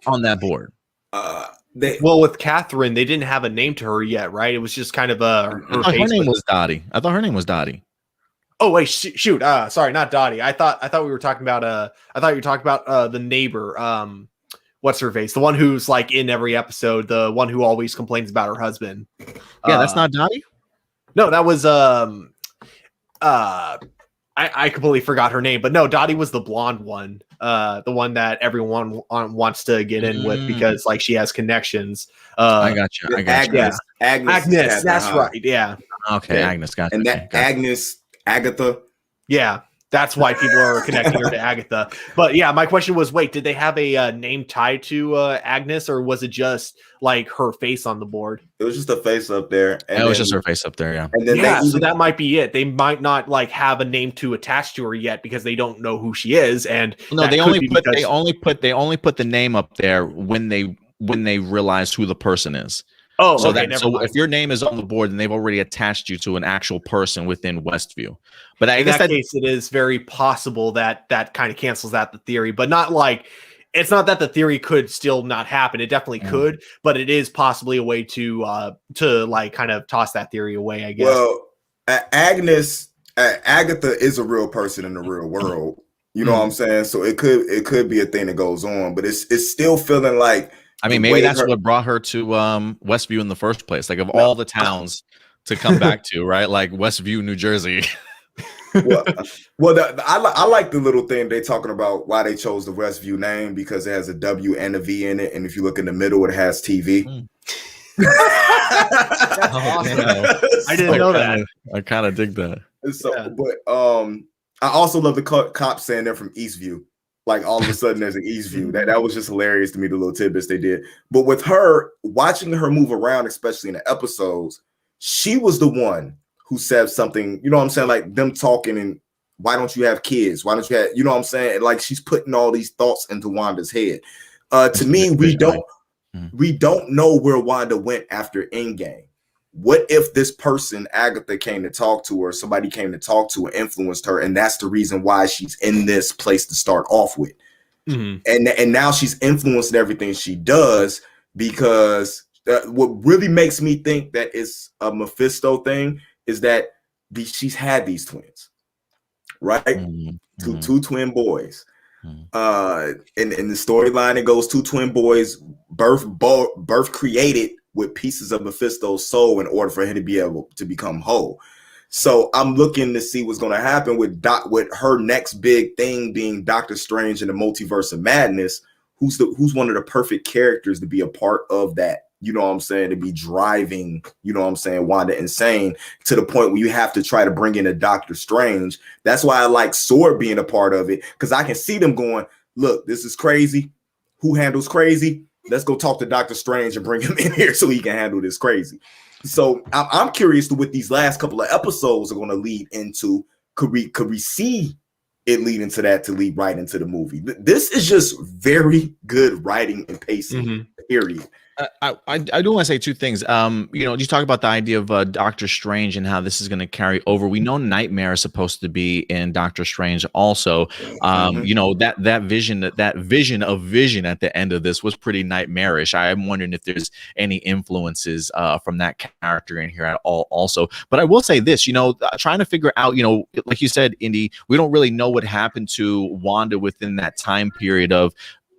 on that board. Well, with Catherine, they didn't have a name to her yet, right? It was just kind of her name was Dottie. I thought her name was Dottie. Oh wait, shoot. Sorry, not Dottie. I thought we were talking about I thought you were talking about the neighbor. What's her face? The one who's like in every episode, the one who always complains about her husband. Yeah, that's not Dottie. No, that was I completely forgot her name, but no, Dottie was the blonde one. The one that everyone wants to get in with because like she has connections. I got you. Agnes. That's right. Yeah. Okay, yeah. Agnes. Got you. And that Agnes, Agatha. Yeah. That's why people are connecting her to Agatha. But yeah, my question was, wait, did they have a name tied to Agnes, or was it just like her face on the board? It was just a face up there. And it was just her face up there, yeah. And then so that might be it. They might not like have a name to attach to her yet because they don't know who she is. And no, they only put the name up there when they realize who the person is. Oh, so okay, so if your name is on the board, then they've already attached you to an actual person within Westview. But I guess in that case, it is very possible that kind of cancels out the theory, but not like it's not that the theory could still not happen. It definitely could, but it is possibly a way to like kind of toss that theory away, I guess. Well, Agatha is a real person in the real world. You know what I'm saying? So it could be a thing that goes on, but it's still feeling like. I mean, maybe that's what brought her to Westview in the first place. Like, of all the towns to come back to, right? Like Westview, New Jersey. I like the little thing they talking about why they chose the Westview name, because it has a W and a V in it, and if you look in the middle, it has TV. That's awesome. I didn't know that. I kind of dig that. So, but I also love the cops saying they're from Eastview. Like all of a sudden there's an Eastview. That was just hilarious to me, the little tidbits they did. But with her, watching her move around, especially in the episodes, she was the one who said something, you know what I'm saying? Like them talking and why don't you have kids? Why don't you have, you know what I'm saying? Like she's putting all these thoughts into Wanda's head. To me, we don't know where Wanda went after Endgame. What if this person, Agatha, came to talk to her, somebody came to talk to her, influenced her, and that's the reason why she's in this place to start off with. And now she's influenced everything she does, because what really makes me think that it's a Mephisto thing is that she's had these twins, right? Two twin boys. In the storyline, it goes two twin boys, birth created with pieces of Mephisto's soul in order for him to be able to become whole. So I'm looking to see what's going to happen with her next big thing being Doctor Strange in the Multiverse of Madness. Who's one of the perfect characters to be a part of that? You know what I'm saying? To be driving, you know what I'm saying, Wanda insane to the point where you have to try to bring in a Doctor Strange. That's why I like S.W.O.R.D being a part of it, because I can see them going, look, this is crazy. Who handles crazy? Let's go talk to Doctor Strange and bring him in here so he can handle this crazy. So I'm curious to what these last couple of episodes are going to lead into. Could we see it lead into that to lead right into the movie? This is just very good writing and pacing, period. I do want to say two things. You talk about the idea of Doctor Strange and how this is going to carry over. We know Nightmare is supposed to be in Doctor Strange also. That vision of Vision at the end of this was pretty nightmarish. I'm wondering if there's any influences from that character in here at all also. But I will say this, trying to figure out, like you said, Indy, we don't really know what happened to Wanda within that time period of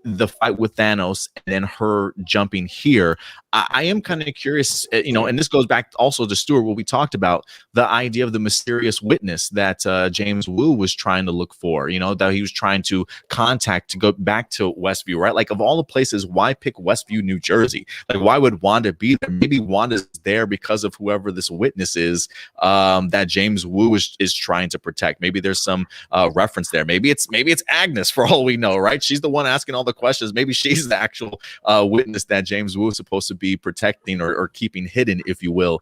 the fight with Thanos and then her jumping here. I am kind of curious, and this goes back also to Stuart, what we talked about, the idea of the mysterious witness that James Woo was trying to look for, that he was trying to contact to go back to Westview, right? Like, of all the places, why pick Westview, New Jersey? Like, why would Wanda be there? Maybe Wanda's there because of whoever this witness is that James Woo is trying to protect. Maybe there's some reference there. Maybe it's Agnes, for all we know, right? She's the one asking all the questions. Maybe she's the actual witness that James Woo is supposed to be protecting or keeping hidden, if you will.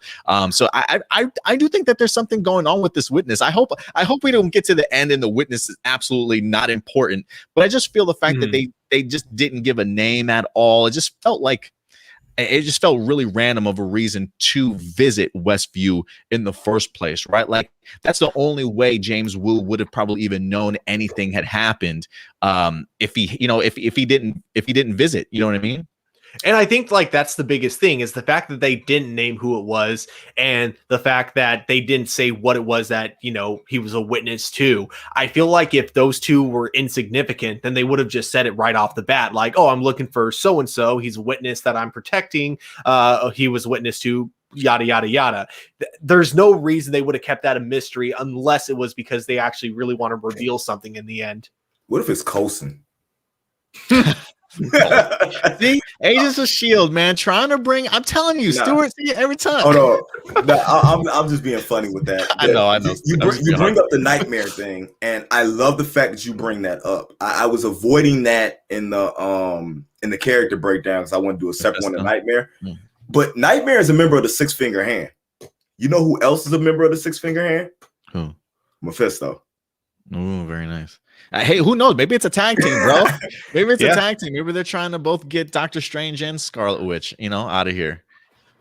So I do think that there's something going on with this witness. I hope we don't get to the end and the witness is absolutely not important. But I just feel the fact that they just didn't give a name at all. It just felt really random of a reason to visit Westview in the first place, right? Like, that's the only way James Woo would have probably even known anything had happened if he didn't visit. You know what I mean? And I think like that's the biggest thing is the fact that they didn't name who it was, and the fact that they didn't say what it was that, he was a witness to. I feel like if those two were insignificant, then they would have just said it right off the bat. Like, oh, I'm looking for so-and-so. He's a witness that I'm protecting. He was witness to yada, yada, yada. There's no reason they would have kept that a mystery unless it was because they actually really want to reveal something in the end. What if it's Coulson? See, Agents of S.W.O.R.D, man, trying to bring. I'm telling you, Stuart, see it every time. Oh no, I'm just being funny with that. I know. You bring up the nightmare thing, and I love the fact that you bring that up. I was avoiding that in the character breakdown because I want to do a separate one of Nightmare. But Nightmare is a member of the Six Finger Hand. You know who else is a member of the Six Finger Hand? Who? Mephisto. Oh, very nice. Hey, who knows? Maybe it's a tag team, bro. Maybe it's a tag team. Maybe they're trying to both get Doctor Strange and Scarlet Witch, out of here.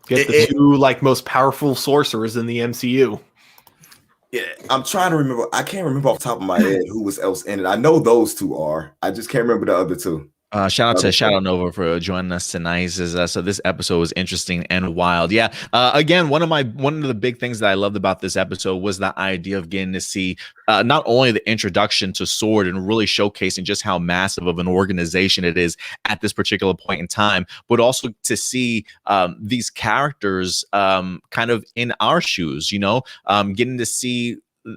Get the two most powerful sorcerers in the MCU. Yeah, I'm trying to remember. I can't remember off the top of my head who was else in it. I know those two are. I just can't remember the other two. Shout out Nova for joining us tonight. So this episode was interesting and wild. Yeah. Again, one of the big things that I loved about this episode was the idea of getting to see not only the introduction to S.W.O.R.D and really showcasing just how massive of an organization it is at this particular point in time, but also to see these characters kind of in our shoes, getting to see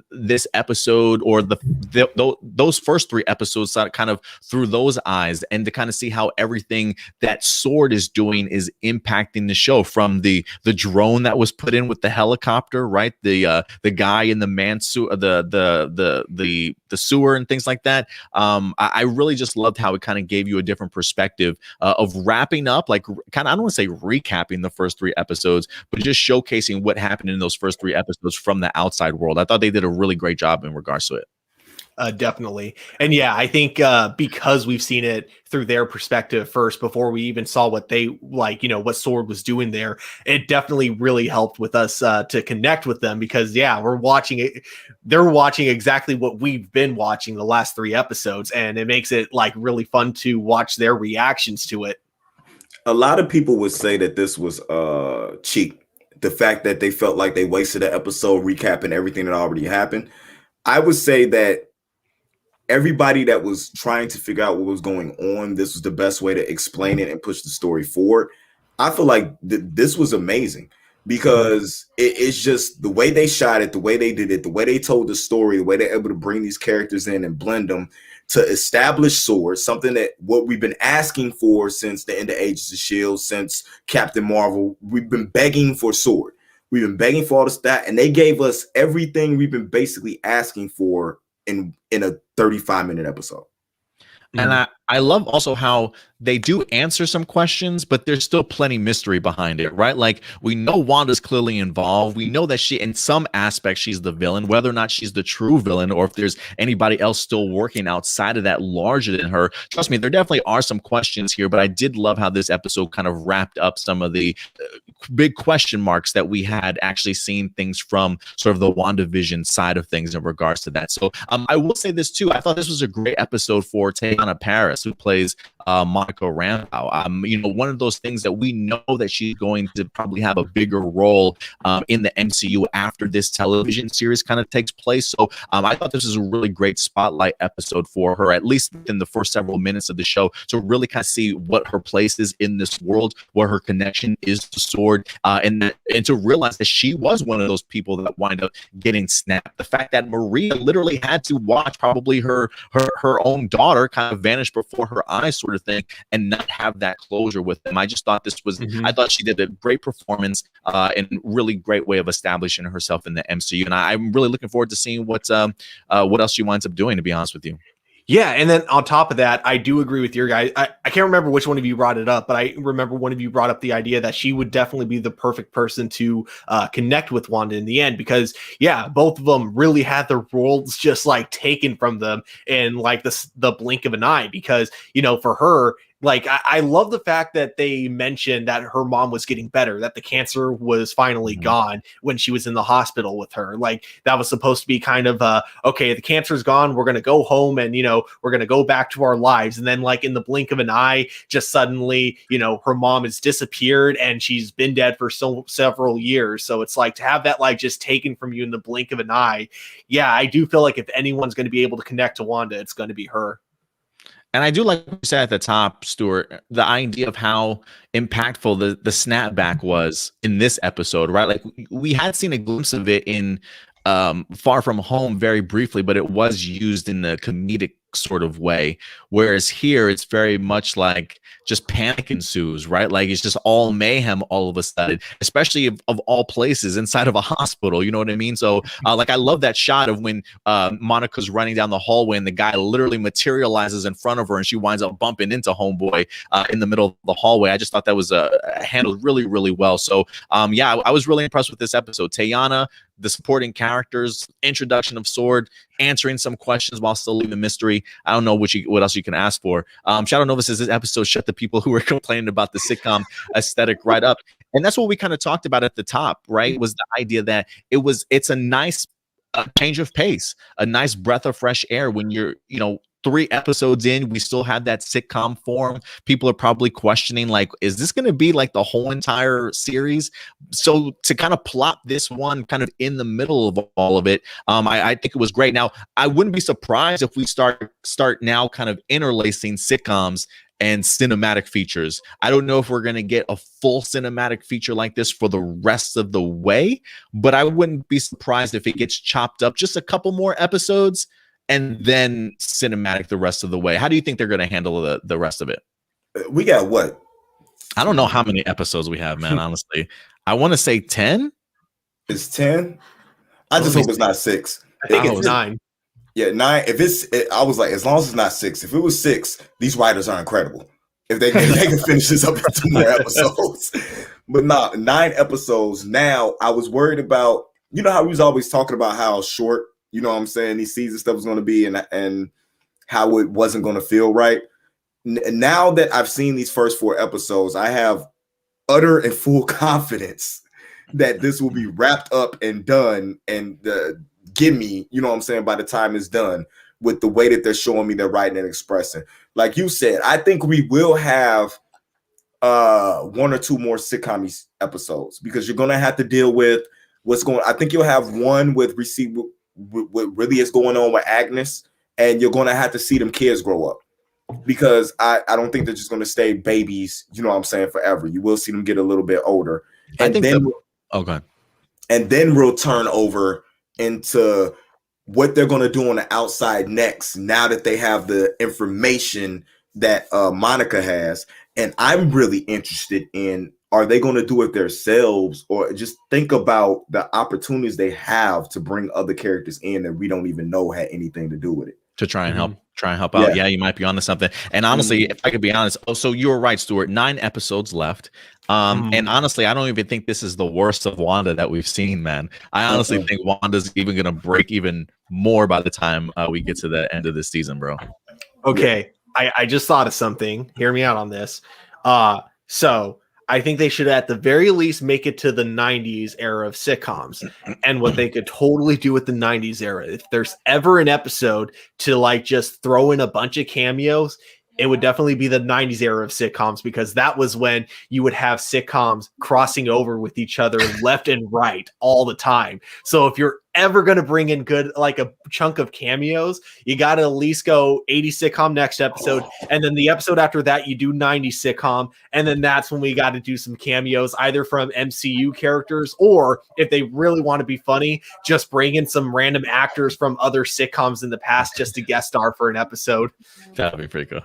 this episode or those first three episodes kind of through those eyes, and to kind of see how everything that S.W.O.R.D is doing is impacting the show, from the drone that was put in with the helicopter, right? The guy in the man suit, the sewer and things like that. I really just loved how it kind of gave you a different perspective of wrapping up, like kind of, I don't want to say recapping the first three episodes, but just showcasing what happened in those first three episodes from the outside world. I thought they did a really great job in regards to it. Definitely. And yeah, I think because we've seen it through their perspective first before we even saw what they what S.W.O.R.D was doing there, it definitely really helped with us to connect with them, because we're watching it. They're watching exactly what we've been watching the last three episodes, and it makes it really fun to watch their reactions to it. A lot of people would say that this was cheap. The fact that they felt like they wasted an episode recapping everything that already happened. I would say that everybody that was trying to figure out what was going on, this was the best way to explain it and push the story forward. I feel like this was amazing, because it's just the way they shot it, the way they did it, the way they told the story, the way they're able to bring these characters in and blend them to establish S.W.O.R.D, something that what we've been asking for since the end of Agents of S.H.I.E.L.D., since Captain Marvel. We've been begging for S.W.O.R.D. We've been begging for all the stuff, and they gave us everything we've been basically asking for in a 35-minute episode. And I love also how they do answer some questions, but there's still plenty mystery behind it, right? Like, we know Wanda's clearly involved. We know that she, in some aspects, she's the villain, whether or not she's the true villain, or if there's anybody else still working outside of that larger than her. Trust me, there definitely are some questions here, but I did love how this episode kind of wrapped up some of the big question marks that we had actually seen things from sort of the WandaVision side of things in regards to that. So I will say this too. I thought this was a great episode for Teyana Paris, who plays Monica Rambeau. One of those things that we know that she's going to probably have a bigger role in the MCU after this television series kind of takes place. So I thought this was a really great spotlight episode for her, at least in the first several minutes of the show, to really kind of see what her place is in this world, what her connection is to S.W.O.R.D, and to realize that she was one of those people that wind up getting snapped. The fact that Maria literally had to watch probably her own daughter kind of vanish before her eyes, sort of thing, and not have that closure with them. I just thought this was, I thought she did a great performance and really great way of establishing herself in the MCU. And I'm really looking forward to seeing what else she winds up doing, to be honest with you. Yeah, and then on top of that, I do agree with your guy. I can't remember which one of you brought it up, but I remember one of you brought up the idea that she would definitely be the perfect person to connect with Wanda in the end, because yeah, both of them really had their roles just like taken from them in like the blink of an eye. Because for her, like, I love the fact that they mentioned that her mom was getting better, that the cancer was finally gone when she was in the hospital with her. Like, that was supposed to be kind of, okay, the cancer's gone. We're going to go home and, we're going to go back to our lives. And then, like, in the blink of an eye, just suddenly, her mom has disappeared and she's been dead for several years. So it's like to have that, like, just taken from you in the blink of an eye. Yeah, I do feel like if anyone's going to be able to connect to Wanda, it's going to be her. And I do like what you said at the top, Stuart, the idea of how impactful the snapback was in this episode, right? Like, we had seen a glimpse of it in Far From Home very briefly, but it was used in a comedic sort of way. Whereas here, it's very much like just panic ensues, right? Like, it's just all mayhem all of a sudden, especially of all places inside of a hospital. You know what I mean? So like, I love that shot of when Monica's running down the hallway and the guy literally materializes in front of her and she winds up bumping into homeboy in the middle of the hallway. I just thought that was handled really, really well. So yeah, I was really impressed with this episode. Teyana, the supporting characters, introduction of S.W.O.R.D, answering some questions while still leaving mystery. I don't know what else you can ask for. Shadow Nova says this episode shut the people who were complaining about the sitcom aesthetic right up. And that's what we kind of talked about at the top, right? Was the idea that it's a nice change of pace, a nice breath of fresh air when you're, 3 episodes in, we still have that sitcom form. People are probably questioning, like, is this going to be like the whole entire series? So to kind of plop this one kind of in the middle of all of it, I think it was great. Now, I wouldn't be surprised if we start now kind of interlacing sitcoms and cinematic features. I don't know if we're going to get a full cinematic feature like this for the rest of the way, but I wouldn't be surprised if it gets chopped up just a couple more episodes and then cinematic the rest of the way. How do you think they're going to handle the rest of it? We got what? I don't know how many episodes we have, man. Honestly, I want to say 10. It's 10. I just hope it's not 6. I think it's 9. Yeah, 9. I was like, as long as it's not 6. If it was 6, these writers are incredible. If they can finish this up in 2 more episodes, but not 9 episodes. Now, I was worried about, how we was always talking about how short, what I'm saying, these season stuff was going to be, and how it wasn't going to feel right. Now that I've seen these first 4 episodes, I have utter and full confidence that this will be wrapped up and done and gimme, what I'm saying, by the time it's done, with the way that they're showing me their writing and expressing. Like you said, I think we will have 1 or 2 more sitcom episodes, because you're going to have to deal with I think you'll have one with what really is going on with Agnes, and you're going to have to see them kids grow up, because I don't think they're just going to stay babies, what I'm saying, forever. You will see them get a little bit older. And then we'll turn over into what they're going to do on the outside next, now that they have the information that Monica has. And I'm really interested in, are they going to do it themselves, or just think about the opportunities they have to bring other characters in that we don't even know had anything to do with it, to try and help out. Yeah, you might be onto something. And honestly, if I could be honest, so you were right, Stuart, 9 episodes left. And honestly, I don't even think this is the worst of Wanda that we've seen, man. I honestly think Wanda's even going to break even more by the time we get to the end of this season, bro. Okay, I just thought of something. Hear me out on this. So I think they should at the very least make it to the 90s era of sitcoms. And what they could totally do with the 90s era, if there's ever an episode to like just throw in a bunch of cameos, it would definitely be the 90s era of sitcoms, because that was when you would have sitcoms crossing over with each other left and right all the time. So if you're ever going to bring in good, like a chunk of cameos, you got to at least go 80s sitcom next episode. And then the episode after that, you do 90s sitcom. And then that's when we got to do some cameos, either from MCU characters, or if they really want to be funny, just bring in some random actors from other sitcoms in the past just to guest star for an episode. That'd be pretty cool.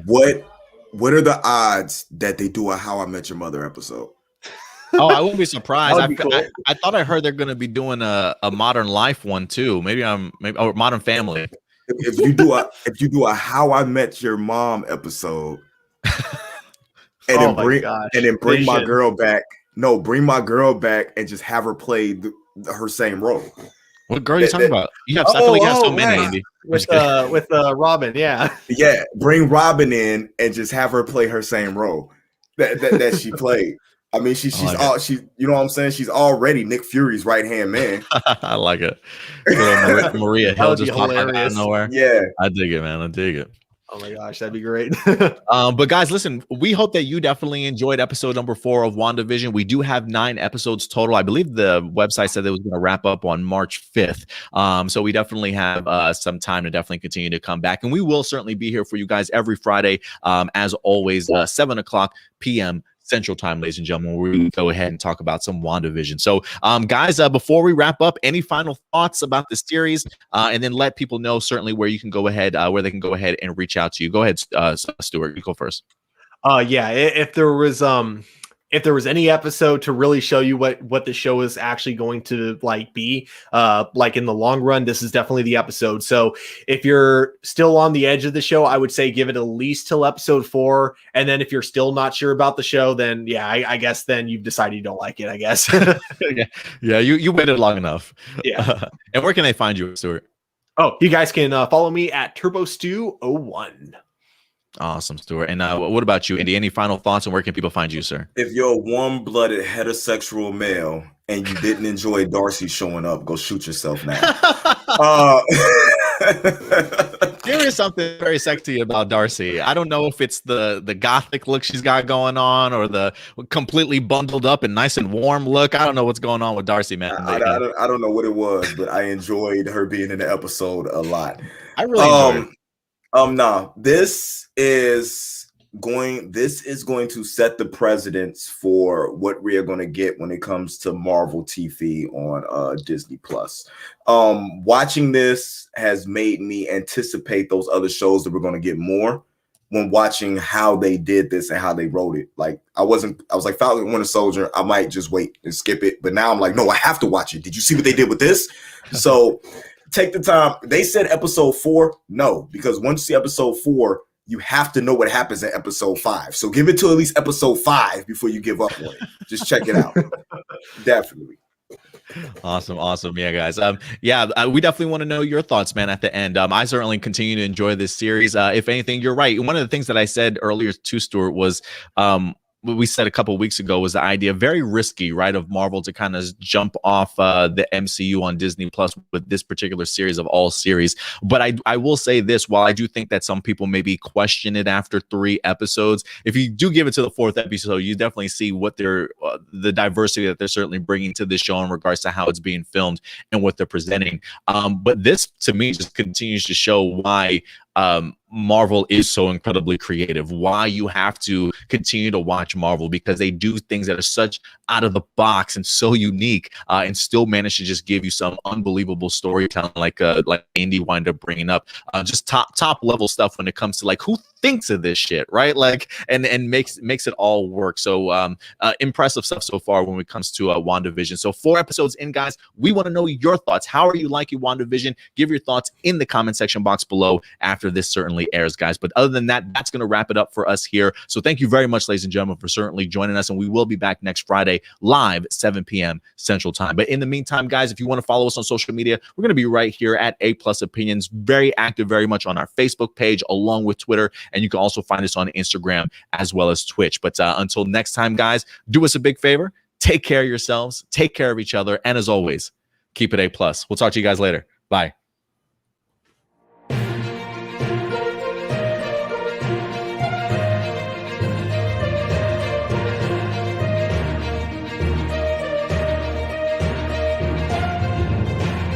What are the odds that they do a How I Met Your Mother episode? Oh, I wouldn't be surprised. Cool. I thought I heard they're going to be doing a Modern Life one too. Maybe or Modern Family. If you do a How I Met Your Mom episode, and then bring my girl back. No, bring my girl back and just have her play her same role. What girl are you talking about? You have I feel like you have so many, Andy. With Robin, yeah. Yeah, bring Robin in and just have her play her same role that she played. I mean, she's you know what I'm saying? She's already Nick Fury's right-hand man. I like it. Maria Hill just popped out of nowhere. Yeah. I dig it, man. I dig it. Oh my gosh, that'd be great. But guys, listen, we hope that you definitely enjoyed episode number 4 of WandaVision. We do have 9 episodes total. I believe the website said it was going to wrap up on March 5th. So we definitely have some time to definitely continue to come back. And we will certainly be here for you guys every Friday, as always, 7 o'clock p.m. Central Time, ladies and gentlemen, where we go ahead and talk about some WandaVision. So, guys, before we wrap up, any final thoughts about the series, and then let people know certainly where you can go ahead, where they can go ahead and reach out to you. Go ahead, Stuart. You go first. Yeah, if there was any episode to really show you what the show is actually going to be in the long run, this is definitely the episode. So if you're still on the edge of the show, I would say give it at least till episode 4. And then if you're still not sure about the show, then yeah, I guess then you've decided you don't like it, I guess. yeah, you waited long enough. Yeah. And where can they find you, Stuart? Oh, you guys can follow me at TurboStew01. Awesome, Stuart. And what about you, Andy? Any final thoughts, and where can people find you, sir? If you're a warm-blooded heterosexual male and you didn't enjoy Darcy showing up, go shoot yourself now. There is something very sexy about Darcy. I don't know if it's the gothic look she's got going on, or the completely bundled up and nice and warm look. I don't know what's going on with Darcy, man. I don't know what it was, but I enjoyed her being in the episode a lot. I really enjoyed it. This is going to set the precedence for what we are going to get when it comes to Marvel TV on Disney Plus. Watching this has made me anticipate those other shows that we're going to get more when watching how they did this and how they wrote it. Like I was like Falcon Winter Soldier, I might just wait and skip it, but now I'm like, no, I have to watch it. Did you see what they did with this? So take the time. They said episode 4. No, because once you see episode 4, you have to know what happens in episode 5. So give it to at least episode 5 before you give up on it. Just check it out. Definitely. Awesome. Yeah, guys. We definitely want to know your thoughts, man, at the end. I certainly continue to enjoy this series. If anything, you're right. One of the things that I said earlier to Stuart was, what we said a couple of weeks ago was the idea, very risky, right, of Marvel to kind of jump off the MCU on Disney Plus with this particular series of all series. But I will say this, while I do think that some people maybe question it after 3 episodes, if you do give it to the 4th episode, you definitely see what they're the diversity that they're certainly bringing to this show in regards to how it's being filmed and what they're presenting. But this, to me, just continues to show why Marvel is so incredibly creative, why you have to continue to watch Marvel, because they do things that are such out of the box and so unique, and still manage to just give you some unbelievable storytelling, like Andy wound up bringing up, just top level stuff when it comes to like who thinks of this shit, right? Like and makes it all work. So impressive stuff so far when it comes to WandaVision. So 4 episodes in, guys. We want to know your thoughts. How are you liking WandaVision? Give your thoughts in the comment section box below after this certainly airs, guys. But other than that, that's going to wrap it up for us here. So thank you very much, ladies and gentlemen, for certainly joining us, and we will be back next Friday live 7 p.m. Central Time. But in the meantime, guys, if you want to follow us on social media, we're going to be right here at A+ Opinions, very active, very much on our Facebook page along with Twitter, and you can also find us on Instagram as well as Twitch. But until next time, guys, do us a big favor, take care of yourselves, take care of each other, and as always, keep it A+. We'll talk to you guys later. Bye.